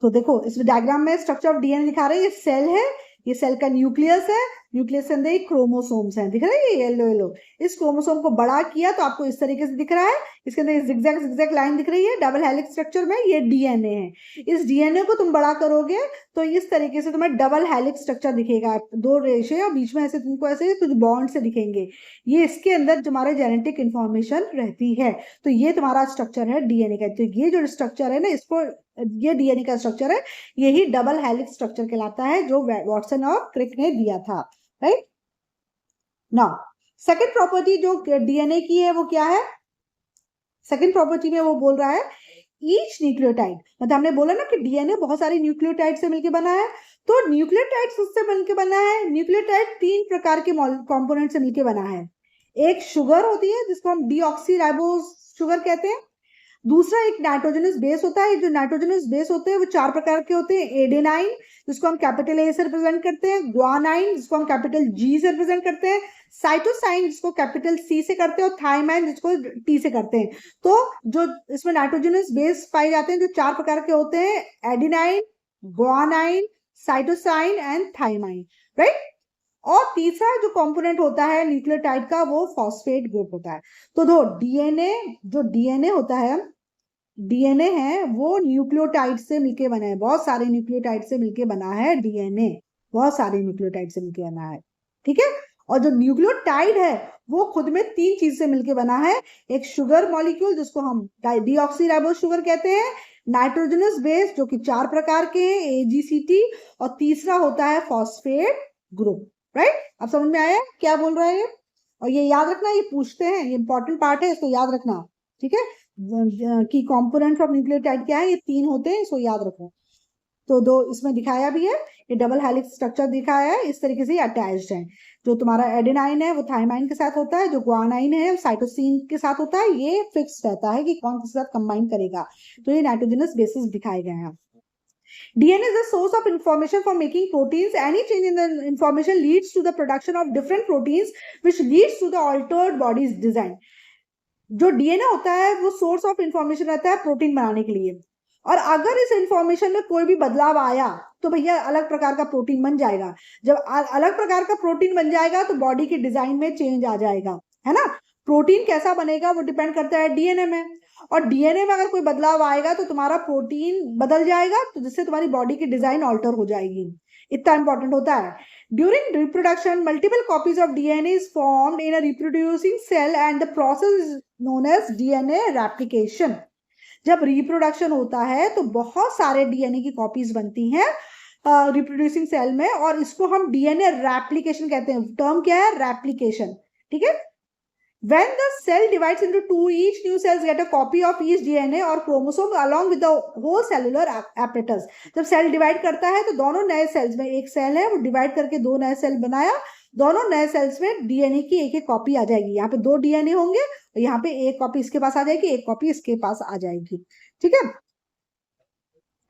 तो देखो इस डायग्राम में स्ट्रक्चर ऑफ डीएनए दिखा रहे हैं, ये सेल है, ये सेल का न्यूक्लियस है, न्यूक्लियस के अंदर क्रोमोसोम्स हैं, दिख रहा है ये येलो येलो। इस क्रोमोसोम को बड़ा किया तो आपको इस तरीके से दिख रहा है, इसके अंदर जिगजैग जिगजैग लाइन दिख रही है डबल हेलिक्स स्ट्रक्चर में, ये डीएनए है। इस डीएनए को तुम बड़ा करोगे तो इस तरीके से तुम्हें डबल हेलिक्स स्ट्रक्चर दिखेगा, दो रेशे और बीच में ऐसे तुमको ऐसे कुछ बॉन्ड से दिखेंगे, ये इसके अंदर तुम्हारे जेनेटिक इंफॉर्मेशन रहती है। तो ये तुम्हारा स्ट्रक्चर है डीएनए का। तो ये जो स्ट्रक्चर है ना, इसको ये डीएनए का स्ट्रक्चर है, यही डबल हेलिक्स स्ट्रक्चर कहलाता है जो वॉटसन और क्रिक ने दिया था, राइट। नाउ सेकंड प्रॉपर्टी जो डीएनए की है वो क्या है, सेकंड प्रॉपर्टी में वो बोल रहा है ईच न्यूक्लियोटाइड, मतलब हमने बोला ना कि डीएनए बहुत सारे न्यूक्लियोटाइड से मिलकर बना है, तो न्यूक्लियोटाइड उससे मिलकर बना है। न्यूक्लियोटाइड 3 प्रकार के कंपोनेंट से मिलकर बना है। एक शुगर होती है जिसको हम डीऑक्सीराइबोस शुगर कहते हैं, दूसरा एक नाइट्रोजनस बेस होता है। जो नाइट्रोजनस बेस होते हैं वो 4 प्रकार के होते हैं, एडेनाइन जिसको हम कैपिटल ए से रिप्रेजेंट करते हैं, ग्वानाइन जिसको हम कैपिटल जी से रिप्रेजेंट करते हैं, साइटोसाइन जिसको कैपिटल सी से करते हैं, और थाइमाइन जिसको टी से करते हैं। तो जो इसमें नाइट्रोजनस बेस पाए जाते हैं जो 4 प्रकार के होते हैं, adenine, guanine, cytosine and thymine, right. और तीसरा जो कंपोनेंट होता है न्यूक्लियोटाइड का वो फॉस्फेट ग्रुप होता है। तो दो डीएनए, जो डीएनए होता है, डीएनए है वो न्यूक्लियोटाइड से मिलके बना है, बहुत सारे न्यूक्लियोटाइड से मिलके बना है डीएनए, बहुत सारे न्यूक्लियोटाइड से मिलके बना है, ठीक है। और जो न्यूक्लियोटाइड है वो खुद में 3 चीज से मिलके बना है, एक शुगर मॉलिक्यूल जिसको हम डीऑक्सीराइबोस शुगर कहते हैं, नाइट्रोजनस बेस जो कि 4 प्रकार के हैं एजीसीटी, और तीसरा होता है फॉस्फेट ग्रुप, राइट। अब समझ में आया क्या बोल रहा है ये, और ये याद रखना, ये पूछते हैं, ये इंपॉर्टेंट पार्ट है, इसको याद रखना, ठीक है। की कंपोनेंट्स ऑफ न्यूक्लियोटाइड क्या है, ये 3 होते हैं, इसको याद रखो। तो 2 इसमें दिखाया भी है, ये डबल हेलिक्स स्ट्रक्चर दिखाया है, इस तरीके से अटैच्ड है। जो तुम्हारा एडेनाइन है वो थाइमाइन के साथ होता है, जो ग्वानाइन है साइटोसिन के साथ होता है। ये फिक्स रहता है कि कौन किसके साथ कंबाइन करेगा। तो ये नाइट्रोजनस बेसिस दिखाए गए हैं। DNA is the source of information for making proteins. Any change in the information leads to the production of different proteins, which leads to the altered body's design. जो DNA होता है वो source of information रहता है protein बनाने के लिए, और अगर इस इंफॉर्मेशन में कोई भी बदलाव आया तो भैया अलग प्रकार का प्रोटीन बन जाएगा। जब अलग प्रकार का प्रोटीन बन जाएगा तो बॉडी के डिजाइन में चेंज आ जाएगा, है ना। प्रोटीन कैसा बनेगा वो डिपेंड करता है डीएनए में, और डीएनए में अगर कोई बदलाव आएगा तो तुम्हारा प्रोटीन बदल जाएगा, तो जिससे तुम्हारी बॉडी की डिजाइन ऑल्टर हो जाएगी। इतना इंपॉर्टेंट होता है। During reproduction, multiple copies of DNA is formed in a reproducing cell and the process is known as DNA replication. जब रिप्रोडक्शन होता है तो बहुत सारे डीएनए की कॉपीज बनती हैं रिप्रोड्यूसिंग सेल में, और इसको हम डीएनए रेप्लिकेशन कहते हैं। टर्म क्या है, रेप्लिकेशन, ठीक है। When the cell divides into two, each new cells get a copy of each DNA और chromosome along with the whole cellular apparatus. जब सेल डिवाइड करता है तो दोनों नए सेल्स में, एक सेल है वो डिवाइड करके 2 नए सेल बनाया, दोनों नए सेल्स में डीएनए की एक एक कॉपी आ जाएगी। यहाँ पे 2 डीएनए होंगे और यहाँ पे एक कॉपी इसके पास आ जाएगी, एक कॉपी इसके पास आ जाएगी, ठीक है।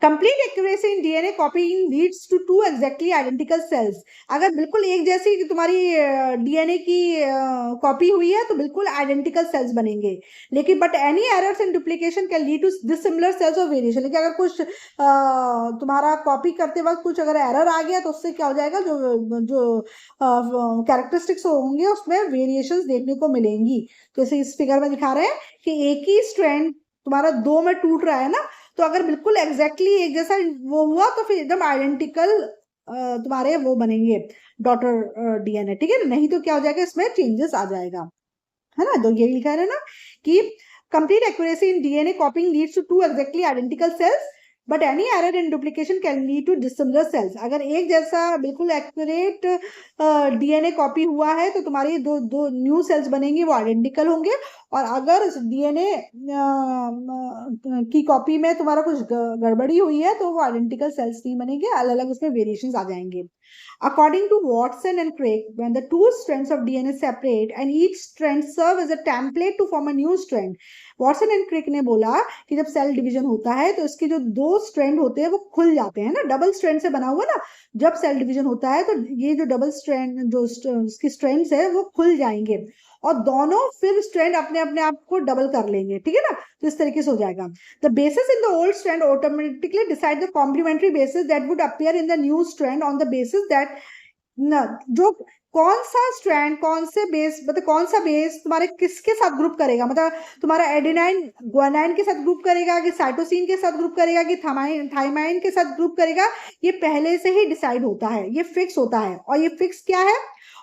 Complete accuracy in DNA copying leads to 2 exactly identical cells. अगर बिल्कुल एक जैसी तुम्हारी डीएनए की कॉपी हुई है तो बिल्कुल आइडेंटिकल सेल्स बनेंगे, लेकिन but any errors in duplication can lead to dissimilar cells of variation. लेकिन अगर कुछ तुम्हारा कॉपी करते वक्त कुछ अगर एरर आ गया तो उससे क्या हो जाएगा, जो जो कैरेक्टरिस्टिक्स होंगे उसमें वेरिएशंस देखने को मिलेंगी। जैसे इस फिगर में दिखा रहे हैं कि एक ही स्ट्रैंड तुम्हारा 2 में टूट रहा है ना, तो अगर बिल्कुल एग्जैक्टली एक जैसा वो हुआ तो फिर एकदम आइडेंटिकल तुम्हारे वो बनेंगे डॉटर डीएनए, ठीक है। नहीं तो क्या हो जाएगा, इसमें चेंजेस आ जाएगा, है ना। तो यही लिखा है ना कि complete accuracy in DNA copying leads to 2 exactly identical cells but any error in duplication can lead to dissimilar cells. अगर एक जैसा बिल्कुल एक्यूरेट डीएनए कॉपी हुआ है तो तुम्हारी दो न्यू सेल्स बनेंगी, वो आइडेंटिकल होंगे। और अगर डीएनए की कॉपी में तुम्हारा कुछ गड़बड़ी हुई है तो वो आइडेंटिकल सेल्स नहीं बनेंगे, अलग अलग उसमें वेरिएशंस आ जाएंगे। According to Watson and Crick, when the 2 strands of DNA separate and each strand serve as a template to form a new strand. Watson and Crick ने बोला कि जब सेल डिवीजन होता है तो इसके जो 2 स्ट्रैंड होते हैं वो खुल जाते हैं ना, डबल स्ट्रैंड से बना हुआ ना। जब सेल डिवीजन होता है तो ये जो डबल स्ट्रैंड जो इसकी स्ट्रैंड्स है वो खुल जाएंगे और दोनों फिर स्ट्रैंड अपने अपने आप को डबल कर लेंगे, ठीक है ना। तो इस तरीके से हो जाएगा। The bases in the old strand automatically decide the complementary bases that would appear in the new strand on the basis that जो कौन सा स्ट्रैंड कौन से बेस, मतलब कौन सा बेस तुम्हारे किसके साथ ग्रुप करेगा, मतलब तुम्हारा एडेनाइन ग्वानाइन के साथ ग्रुप करेगा कि साइटोसिन के साथ ग्रुप करेगा कि थाइमाइन के साथ ग्रुप करेगा, ये पहले से ही डिसाइड होता है, ये फिक्स होता है। और ये फिक्स क्या है,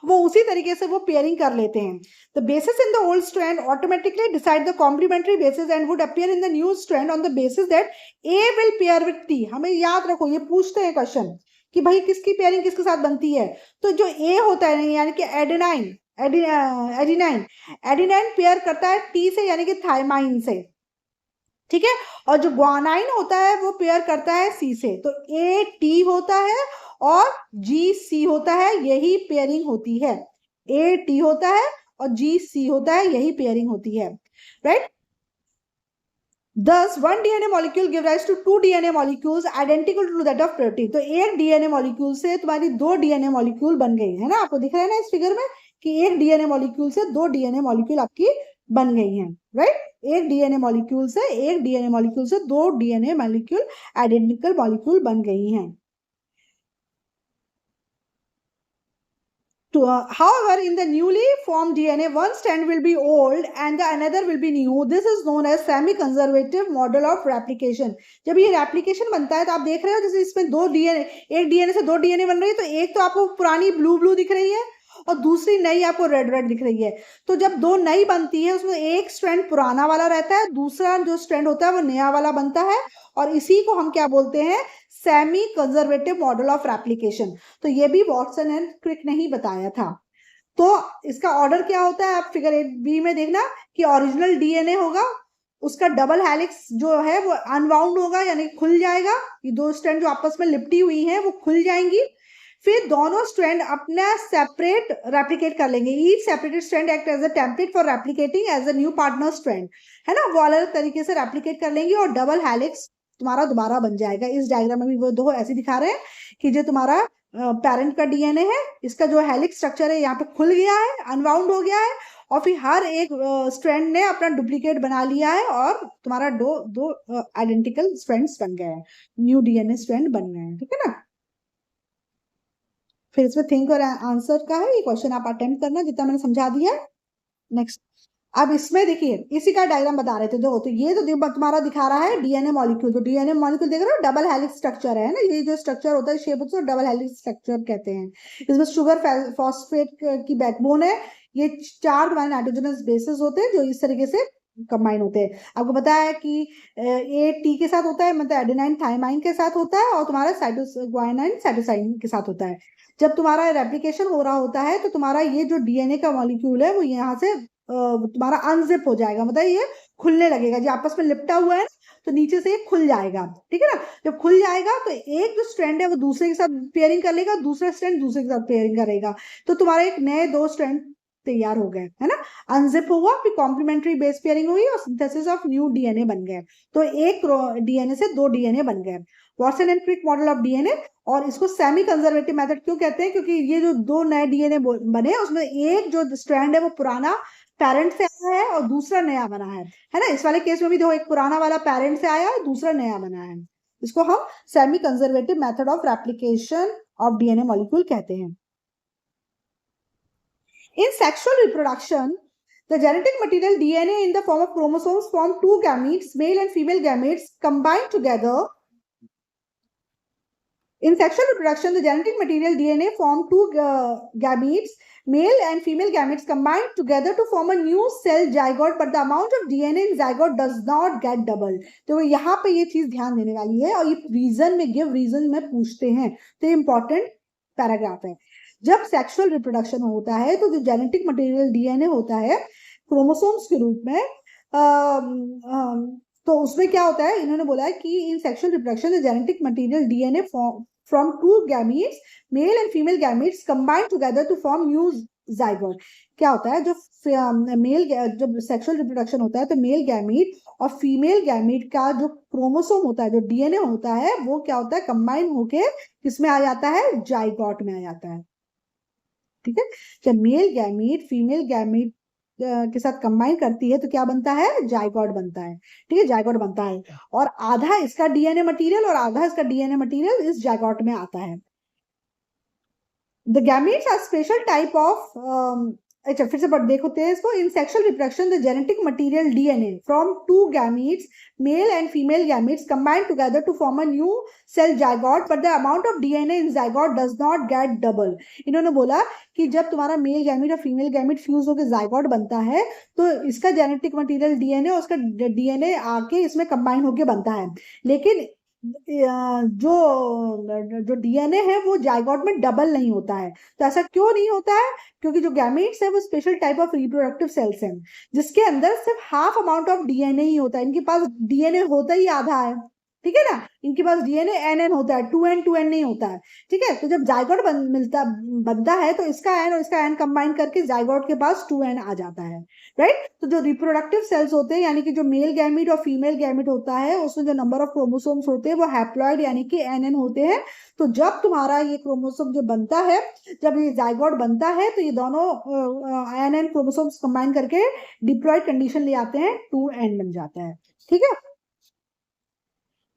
वो उसी तरीके से वो पेयरिंग कर लेते हैं। The bases in the old strand automatically decide the complementary bases and would appear in the new strand on the basis that A will pair with T. हमें याद रखो, ये पूछते हैं क्वेश्चन कि भाई किसकी पेयरिंग किसके साथ बनती है। तो जो ए होता है यानी कि एडिनाइन पेयर करता है टी से यानी कि थाइमाइन से, ठीक है। और जो ग्वानाइन होता है वो पेयर करता है सी से। तो ए टी होता है और जी सी होता है, यही पेयरिंग होती है। ए टी होता है और जी सी होता है, यही पेयरिंग होती है, right. Thus, one DNA molecule gives rise to 2 DNA molecules identical to that of protein. तो एक DNA molecule से तुम्हारी 2 DNA molecule बन गई है ना। आपको दिख रहा है ना इस फिगर में कि एक DNA molecule से 2 DNA molecule आपकी बन गई हैं, राइट। एक DNA molecule से 2 DNA molecule identical molecule बन गई हैं। However, in the newly formed DNA, one strand will be old and the another will be new. This is known as semi-conservative model of replication. जब ये replication बनता है तो आप देख रहे हो जैसे इसमें 2 DNA, एक DNA से 2 DNA बन रही है, तो एक तो आपको पुरानी ब्लू दिख रही है और दूसरी नई आपको रेड दिख रही है। तो जब 2 नई बनती है उसमें एक स्ट्रैंड पुराना वाला रहता है, दूसरा जो स्ट्रैंड होता है वो नया वाला बनता है, और इसी को हम क्या बोलते हैं, semi conservative model of replication. तो ये भी वॉटसन एंड क्रिक ने ही बताया था। तो इसका ऑर्डर क्या होता है, आप फिगर 8b में देखना कि ओरिजिनल डीएनए होगा, उसका डबल हेलिक्स जो है वो अनवाउंड होगा, यानी खुल जाएगा। ये दो स्ट्रैंड जो आपस में लिपटी हुई हैं वो खुल जाएंगी। फिर दोनों स्ट्रैंड अपना सेपरेट रेप्लिकेट कर लेंगे। Each separated strand act as a template for replicating as a new partner strand, है ना, वो अलग अलग तरीके से रेप्लिकेट कर लेंगे और डबल हेलिक्स तुम्हारा दोबारा बन जाएगा। इस डायग्राम में भी वो दो ऐसे दिखा रहे हैं कि जो तुम्हारा पेरेंट का डीएनए है, इसका जो हेलिक्स स्ट्रक्चर है यहाँ पे खुल गया है, अनवाउंड हो गया है, और फिर हर एक स्ट्रैंड ने अपना डुप्लीकेट बना लिया है और तुम्हारा दो दो आइडेंटिकल स्ट्रैंड्स बन गए हैं, न्यू डीएनए स्ट्रैंड बन गए हैं, ठीक है ना। फिर इसमें थिंक और आंसर का है, ये क्वेश्चन आप अटेम्प्ट करना जितना मैंने समझा दिया। नेक्स्ट, अब इसमें देखिए इसी का डायग्राम बता रहे थे दो, तो ये तो तुम्हारा दिखा रहा है डीएनए मॉलिक्यूल, तो डीएनए मॉलिक्यूल देख रहे हो डबल हेलिक्स स्ट्रक्चर है ना, ये जो स्ट्रक्चर होता है शेप होता है डबल हेलिक्स स्ट्रक्चर कहते हैं। इसमें शुगर फॉस्फेट की बैकबोन है, ये 4 नाइट्रोजनस बेसेस होते हैं जो इस तरीके से कंबाइन होते हैं। आपको पता है कि ए टी के साथ होता है, मतलब एडेनाइन थाइमाइन के साथ होता है, और तुम्हारा साइटोसाइन साइटोसाइन के साथ होता है। जब तुम्हारा रेप्लिकेशन हो रहा होता है तो तुम्हारा ये जो डीएनए का मॉलिक्यूल है वो यहाँ से तुम्हारा अनजिप हो जाएगा, मतलब ये खुलने लगेगा, जो आपस में लिपटा हुआ है तो नीचे से ये खुल जाएगा, ठीक है ना। जब खुल जाएगा तो एक जो स्ट्रैंड है वो दूसरे के साथ पेयरिंग कर लेगा, दूसरा स्ट्रैंड दूसरे के साथ पेयरिंग करेगा, तो तुम्हारे एक नए 2 स्ट्रैंड तैयार हो गए, है ना। अनजिप हुआ, फिर कॉम्प्लीमेंट्री बेस पेयरिंग हुई और सिंथेसिस ऑफ न्यू डीएनए बन गए। तो एक डीएनए से 2 डीएनए बन गए। Watson and Crick model of DNA, और इसको सेमी कंजर्वेटिव मेथड क्यों कहते हैं, क्योंकि ये जो 2 नए डीएनए बने उसमें एक जो स्ट्रैंड है वो पुराना पेरेंट से आया है और दूसरा नया बना है ना। इस वाले केस में भी देखो एक पुराना वाला पेरेंट से आया और दूसरा नया बना है। इसको हम semi conservative method of replication of DNA molecule कहते हैं। In sexual reproduction, the genetic material DNA in the form of chromosomes form 2 gametes, male and female gametes combined together. In sexual reproduction, the genetic material DNA form 2 gametes, male and female gametes combined together to form a new cell zygote, but the amount of DNA in zygote does not get double. तो यहाँ पे ये चीज ध्यान देने वाली है, और ये रीजन में गिव रीजन में पूछते हैं, तो ये इंपॉर्टेंट पैराग्राफ है। जब सेक्सुअल रिप्रोडक्शन होता है तो जो जेनेटिक मटेरियल डीएनए होता है क्रोमोसोम्स के रूप में, तो उसमें क्या होता है, इन्होंने बोला है कि in sexual reproduction the genetic material DNA from 2 gametes, male and female gametes combine together to form new zygote। क्या होता है, जो मेल जब सेक्सुअल रिप्रोडक्शन होता है तो मेल गैमीट और फीमेल गैमीट का जो क्रोमोसोम होता है, जो डीएनए होता है, वो क्या होता है, कंबाइन होके किसमें आ जाता है, जाइगोट में आ जाता है, ठीक है। जब मेल गैमीट फीमेल गैमीट के साथ कंबाइन करती है तो क्या बनता है, जाइगोट बनता है, ठीक है, जाइगोट बनता है, और आधा इसका डीएनए मटेरियल और आधा इसका डीएनए मटेरियल इस जाइगोट में आता है। The gametes are special type of अच्छा फिर से देखते हैं इसको। In sexual reproduction the genetic material DNA from 2 gametes, male and female gametes combine together to form a new cell zygote, but the amount of DNA in zygote does not get double। इन्होंने बोला कि जब तुम्हारा male gamete और female gamete fuse होकर zygote बनता है तो इसका जेनेटिक मटेरियल डीएनए और उसका डीएनए आके इसमें कंबाइन होके बनता है, लेकिन जो जो डीएनए है वो जाइगोट में डबल नहीं होता है। तो ऐसा क्यों नहीं होता है, क्योंकि जो गैमेट्स है वो special type of reproductive cells हैं जिसके अंदर सिर्फ हाफ अमाउंट ऑफ डीएनए ही होता है। इनके पास डीएनए होता ही आधा है, ठीक है ना, इनके पास डीएनए एन होता है, 2n नहीं होता है, ठीक है। तो जब जाइगोट बनता है तो इसका एन और इसका एन कंबाइन करके जाइगोट के पास 2n आ जाता है, राइट। तो जो रिप्रोडक्टिव सेल्स होते हैं, यानी कि जो मेल गैमीट और फीमेल गैमीट होता है, उसमें जो नंबर ऑफ क्रोमोसोम्स होते हैं वो हैप्लॉइड यानी कि nn होते हैं। तो जब तुम्हारा ये क्रोमोसोम जो बनता है, जब ये जाइगोट बनता है तो ये दोनों nn क्रोमोसोम्स कंबाइन करके डिप्लॉइड कंडीशन ले आते हैं, 2n बन जाता है, ठीक है।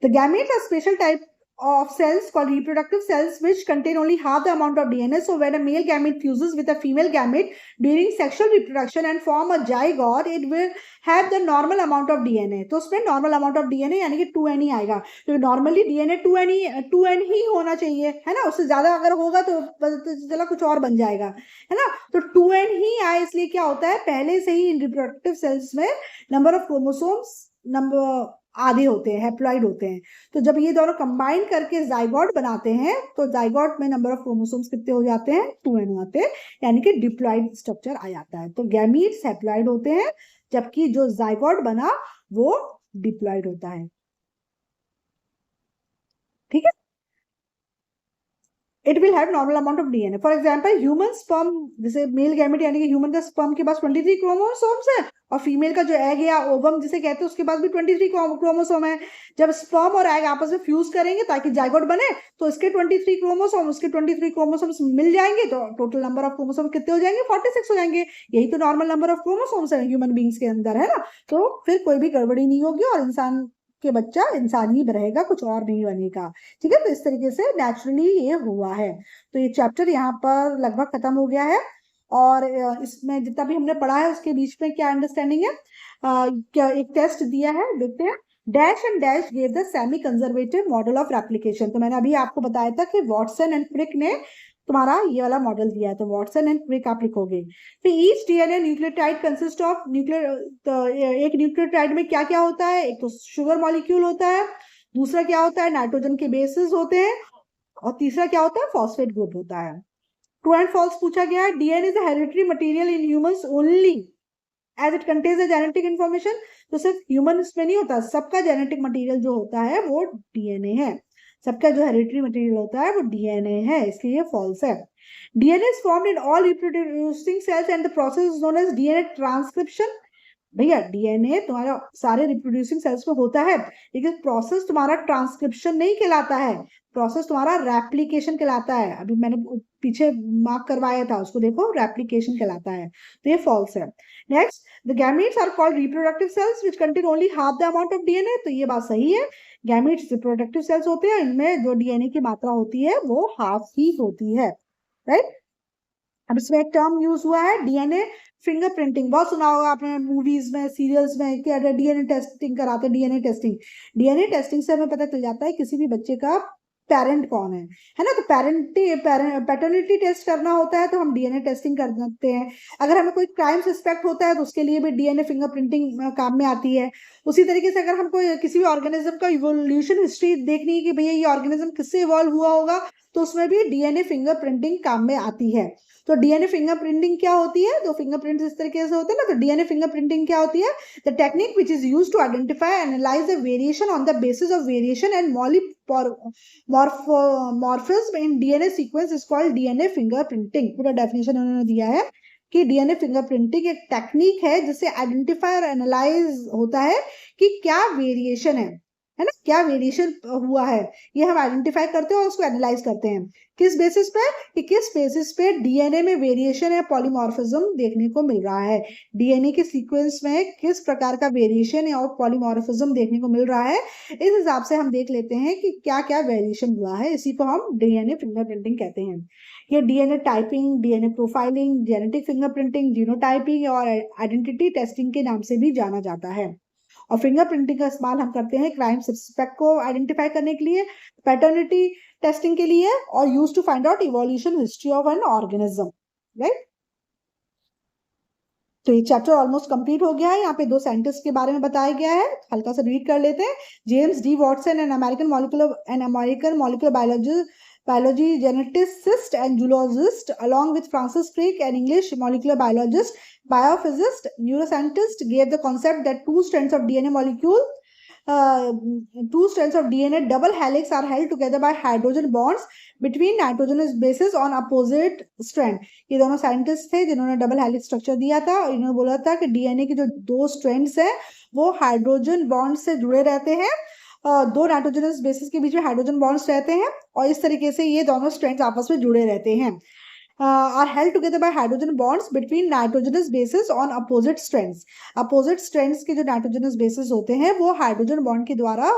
The gametes are special type of cells called reproductive cells which contain only half the amount of DNA. So when a male gamete fuses with a female gamete during sexual reproduction and form a zygote, it will have the normal amount of DNA. तो उसमें normal amount of DNA यानी कि 2n ही आएगा, तो normally DNA 2n ही होना चाहिए, है ना। उससे ज्यादा अगर होगा तो चला कुछ और बन जाएगा, है ना। तो 2n ही आए, इसलिए क्या होता है, पहले से ही इन रिप्रोडक्टिव सेल्स में नंबर ऑफ क्रोमोसोम्स नंबर आधे होते हैं, हैप्लॉइड होते हैं। तो जब ये दोनों कंबाइन करके जाइगोट बनाते हैं तो जाइगोट में नंबर ऑफ क्रोमोसोम्स कितने हो जाते हैं, 2n होते हैं, यानी कि डिप्लॉइड स्ट्रक्चर आ जाता है। तो गैमीट्स हैप्लॉइड होते हैं, जबकि जो जाइगोट बना वो डिप्लॉयड होता है। ठीक है, it will have normal amount of DNA. For example human sperm, जैसे मेल गैमेट यानी कि ह्यूमन का स्पर्म के पास 23 क्रोमोसोम्स है, और फीमेल का जो एग या ओवम जिसे कहते हैं उसके पास भी 23 क्रोमोसोम है। जब स्पर्म और एग आपस में फ्यूज करेंगे ताकि जाइगोट बने, तो इसके 23 क्रोमोसोम, उसके 23 क्रोमोसोम्स मिल जाएंगे, तो टोटल नंबर ऑफ क्रोमोसोम कितने हो जाएंगे? 46 हो जाएंगे। यही तो नॉर्मल नंबर ऑफ क्रोमोसोम्स है ह्यूमन बींग्स के अंदर, है ना। तो फिर कोई भी गड़बड़ी नहीं होगी और इंसान के बच्चा इंसान ही रहेगा, कुछ और नहीं बनेगा। ठीक है, तो इस तरीके से नेचुरली ये हुआ है। तो ये चैप्टर यहाँ पर लगभग खत्म हो गया है। और इसमें जितना भी हमने पढ़ा है उसके बीच में क्या अंडरस्टैंडिंग है, क्या एक टेस्ट दिया है, देखते हैं। Dash and dash gave the semi conservative model of replication. तो मैंने अभी आपको बताया था कि वॉटसन एंड क्रिक ने तुम्हारा ये वाला मॉडल दिया है, तो वॉटसन एंड क्रिक आप लिखोगे। फिर each DNA nucleotide consist of nuclear, तो एक न्यूक्लियोटाइड में क्या क्या होता है? एक तो शुगर मॉलिक्यूल होता है, दूसरा क्या होता है? नाइट्रोजन के बेसिस होते हैं, और तीसरा क्या होता है? फॉस्फेट ग्रुप होता है। ट्रू एंड फॉल्स पूछा गया है। DNA is a hereditary material in humans only as it contains a genetic information. तो सिर्फ ह्यूमन में नहीं होता, सबका जेनेटिक मटेरियल जो होता है वो डीएनए है। सबका जो हेरिडिटरी मटेरियल होता है वो डीएनए है, इसलिए ये फॉल्स है। DNA is formed in all reproducing cells and the process is known as DNA transcription. भैया डीएनए तुम्हारा सारे रिप्रोड्यूसिंग सेल्स में होता है, लेकिन प्रोसेस तुम्हारा ट्रांसक्रिप्शन नहीं कहलाता है, प्रोसेस तुम्हारा रेप्लिकेशन कहलाता है। अभी मैंने पीछे मार्क करवाया था, उसको देखो, रेप्लिकेशन कहलाता है। तो ये फॉल्स है। Next, the gametes are called reproductive cells which contain only half the amount of DNA. तो ये बात सही है, गैमीट्स रिप्रोडक्टिव सेल्स होते हैं, इनमें जो डीएनए की मात्रा होती है वो हाफ ही होती है, राइट। अब इसमें एक टर्म यूज हुआ है डीएनए फिंगरप्रिंटिंग, बहुत सुना होगा आपने मूवीज में, सीरियल्स में, क्या डीएनए टेस्टिंग कराते हैं। डीएनए टेस्टिंग, डीएनए टेस्टिंग से हमें पता चल जाता है किसी भी बच्चे का पेरेंट कौन है ना। तो पैटर्निटी टेस्ट करना होता है तो हम डीएनए टेस्टिंग कर सकते हैं। अगर हमें कोई क्राइम सस्पेक्ट होता है तो उसके लिए भी डीएनए फिंगरप्रिंटिंग काम में आती है। उसी तरीके से अगर हमको किसी भी ऑर्गेनिज्म का इवोल्यूशन हिस्ट्री देखनी है कि भैया ये ऑर्गेनिज्म किससे इवॉल्व हुआ होगा, तो उसमें भी डीएनए फिंगरप्रिंटिंग काम में आती है। तो डीएनए फिंगरप्रिंटिंग क्या होती है? तो फिंगरप्रिंट्स इस तरीके से होते हैं ना। तो डीएनए फिंगरप्रिंटिंग क्या होती है? The technique which is used to identify and analyse the variation on the basis of variation and morphism in DNA sequence is called DNA fingerprinting. पूरा डेफिनेशन उन्होंने दिया है कि डीएनए फिंगरप्रिंटिंग एक टेक्निक है जिससे आइडेंटिफाई और एनालाइज होता है कि क्या वेरिएशन है ना, क्या वेरिएशन हुआ है, ये हम आइडेंटिफाई करते हैं और उसको एनालाइज करते हैं। किस बेसिस पे? कि किस बेसिस पे डीएनए में वेरिएशन या पॉलीमॉर्फिज्म देखने को मिल रहा है, डीएनए के सीक्वेंस में किस प्रकार का वेरिएशन या पॉलीमॉर्फिज्म देखने को मिल रहा है, इस हिसाब से हम देख लेते हैं कि क्या क्या वेरिएशन हुआ है। इसी को हम डीएनए फिंगरप्रिंटिंग कहते हैं। ये DNA typing, DNA profiling, genetic fingerprinting, genotyping और आइडेंटिटी टेस्टिंग के नाम से भी जाना जाता है। और फिंगरप्रिंटिंग का इस्तेमाल हम करते हैं क्राइम सस्पेक्ट को आइडेंटिफाई करने के लिए, पैटर्निटी टेस्टिंग के लिए, और use to find out evolution history of an organism, right. तो ये चैप्टर ऑलमोस्ट कंप्लीट हो गया है। यहाँ पे दो साइंटिस्ट के बारे में बताया गया है, हल्का सा रीड कर लेते हैं। James D Watson, an American molecular biology geneticist and zoologist, along with Francis Crick, an English molecular biologist, biophysicist, neuroscientist, gave the concept that two strands of DNA double helix are held together by hydrogen bonds between nitrogenous bases on opposite strand. ये दोनों scientist थे जिन्होंने double helix structure दिया था, और इन्होंने बोला था कि डीएनए के जो दो स्ट्रैंड्स हैं वो हाइड्रोजन बॉन्ड से जुड़े रहते हैं, दो नाइट्रोजनस बेसिस के बीच में हाइड्रोजन बॉन्ड्स रहते हैं, और इस तरीके से ये दोनों स्ट्रैंड्स आपस में जुड़े रहते हैं। Are held together by hydrogen bonds between nitrogenous bases on opposite strands. Opposite strands के जो नाइट्रोजनस बेसिस होते हैं वो हाइड्रोजन बॉन्ड के द्वारा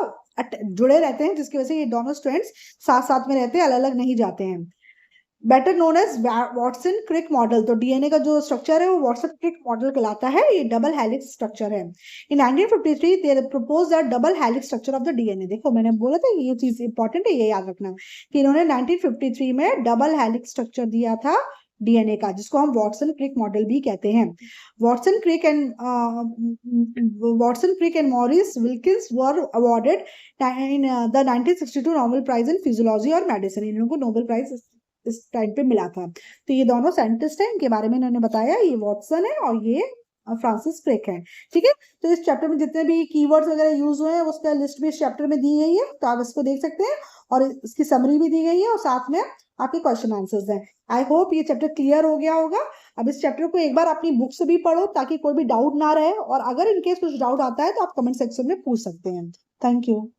जुड़े रहते हैं, जिसकी वजह से ये दोनों स्ट्रैंड्स साथ साथ में रहते हैं, अलग अलग नहीं जाते हैं। Better known as Watson Crick model. तो डीएनए का जो स्ट्रक्चर है वो वॉटसन क्रिक मॉडल कहलाता है, ये डबल हेलिक्स स्ट्रक्चर है। In 1953 they propose the double helix structure of the DNA. देखो मैंने बोला था ये चीज इंपॉर्टेंट है, ये याद रखना कि इन्होंने 1953 में डबल हेलिक्स स्ट्रक्चर दिया था डीएनए का, जिसको हम वॉटसन क्रिक मॉडल भी कहते हैं। Watson Crick and Maurice Wilkins were awarded in the 1962 Nobel prize in physiology और मेडिसिन। इन लोगों को नोबेल प्राइज इस टाइम पे मिला था। तो ये दोनों साइंटिस्ट हैं, इनके बारे में इन्होंने बताया, ये वॉटसन है और ये फ्रांसिस क्रिक हैं। ठीक है, तो इस चैप्टर में जितने भी कीवर्ड्स वगैरह यूज हुए हैं उसका लिस्ट भी इस चैप्टर में दी गई है, तो आप इसको देख सकते हैं, और इसकी समरी भी दी गई है और साथ में आपके क्वेश्चन आंसर्स हैं। आई होप ये चैप्टर क्लियर हो गया होगा। अब इस चैप्टर को एक बार अपनी बुक से भी पढ़ो ताकि कोई भी डाउट ना रहे, और अगर इनकेस कुछ डाउट आता है तो आप कमेंट सेक्शन में पूछ सकते हैं। Thank you.